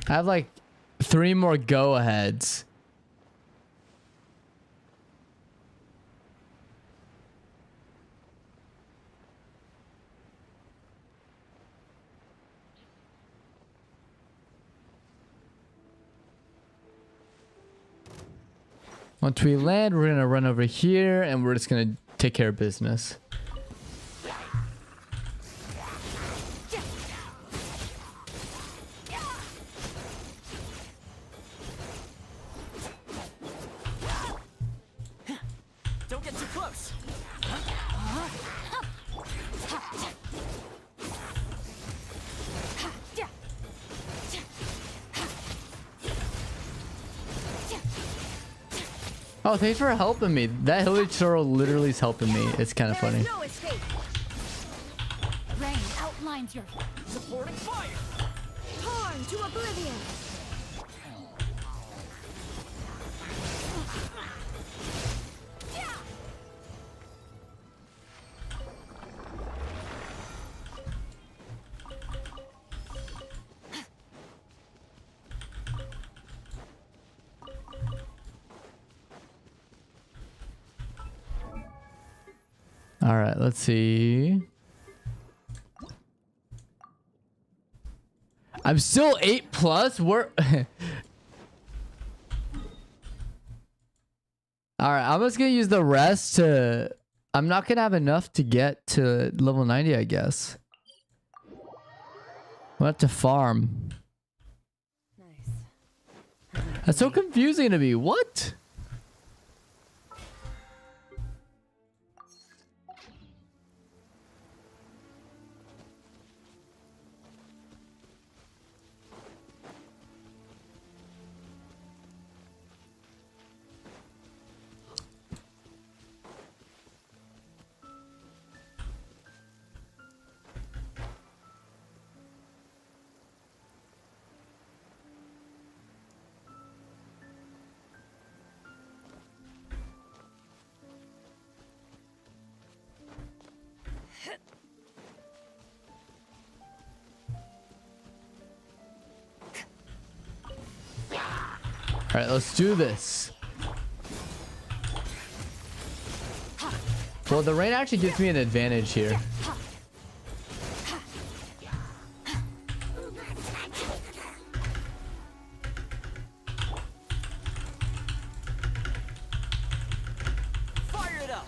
Speaker 1: I have like 3 more go-aheads. Once we land, we're gonna run over here and we're just gonna take care of business.
Speaker 4: Don't get too close.
Speaker 1: Oh, thanks for helping me. That Hilly Churro literally is helping me. It's kind of funny.
Speaker 3: No escape. Rain outlines your
Speaker 4: Supporting fire.
Speaker 3: torn to oblivion.
Speaker 1: All right, let's see. I'm still 8 plus. We're all right. I'm just gonna use the rest to. I'm not gonna have enough to get to level 90, I guess. We'll have to farm.
Speaker 2: Nice.
Speaker 1: That's so confusing to me. What? All right, let's do this. Well, the rain actually gives me an advantage here.
Speaker 4: Fire it up.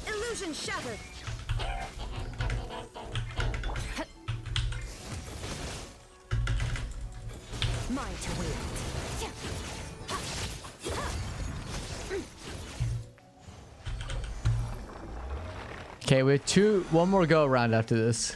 Speaker 3: Illusion shattered. Mine to wield.
Speaker 1: Okay, we have one more go around after this.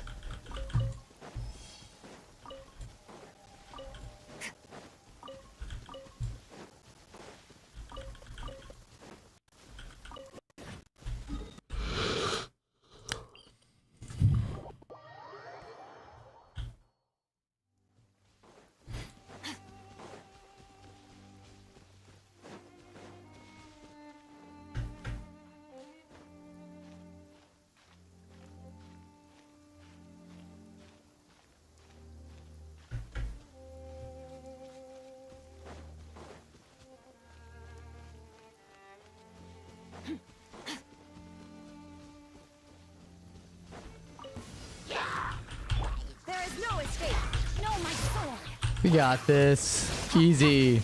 Speaker 1: We got this. Easy.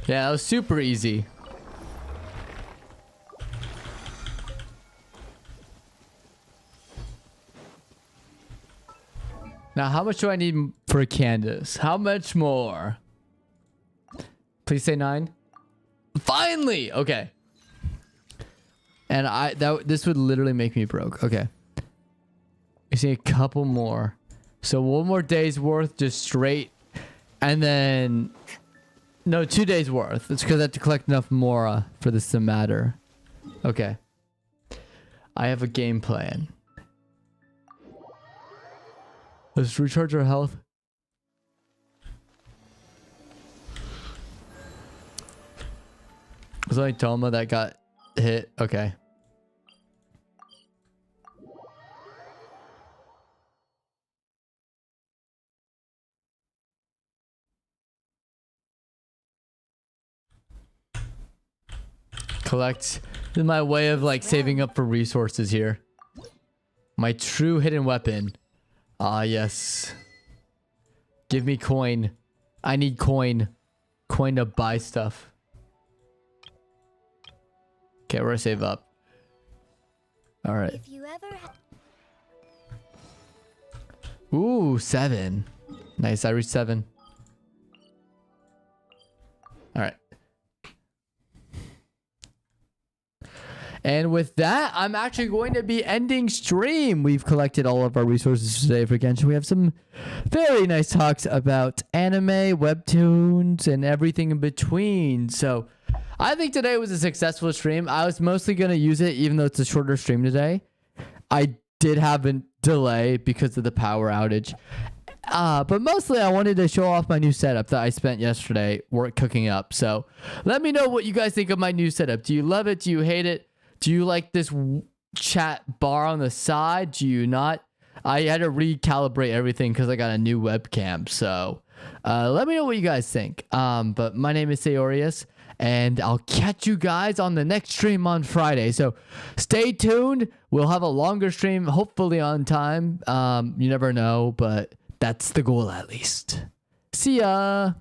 Speaker 1: Yeah, that was super easy. Now, how much do I need for Candace? How much more? Please say 9. Finally! Okay. And this would literally make me broke. Okay. I see a couple more. So 1 more day's worth just straight. And then... No, 2 days worth. It's because I have to collect enough Mora for this to matter. Okay. I have a game plan. Let's recharge our health. Was it like Toma that got hit? Okay. Collect. This is my way of like saving up for resources here. My true hidden weapon. Ah, yes. Give me coin. I need coin. Coin to buy stuff. Okay, we're gonna save up. All right.
Speaker 3: If you ever
Speaker 1: Ooh, 7. Nice, I reached 7. All right. And with that, I'm actually going to be ending stream. We've collected all of our resources today for Genshin. We have some very nice talks about anime, webtoons, and everything in between. So I think today was a successful stream. I was mostly going to use it, even though it's a shorter stream today. I did have a delay because of the power outage. But mostly I wanted to show off my new setup that I spent yesterday cooking up. So let me know what you guys think of my new setup. Do you love it? Do you hate it? Do you like this chat bar on the side? Do you not? I had to recalibrate everything because I got a new webcam. So let me know what you guys think. But my name is Seyorias, and I'll catch you guys on the next stream on Friday. So stay tuned. We'll have a longer stream, hopefully on time. You never know, but that's the goal at least. See ya.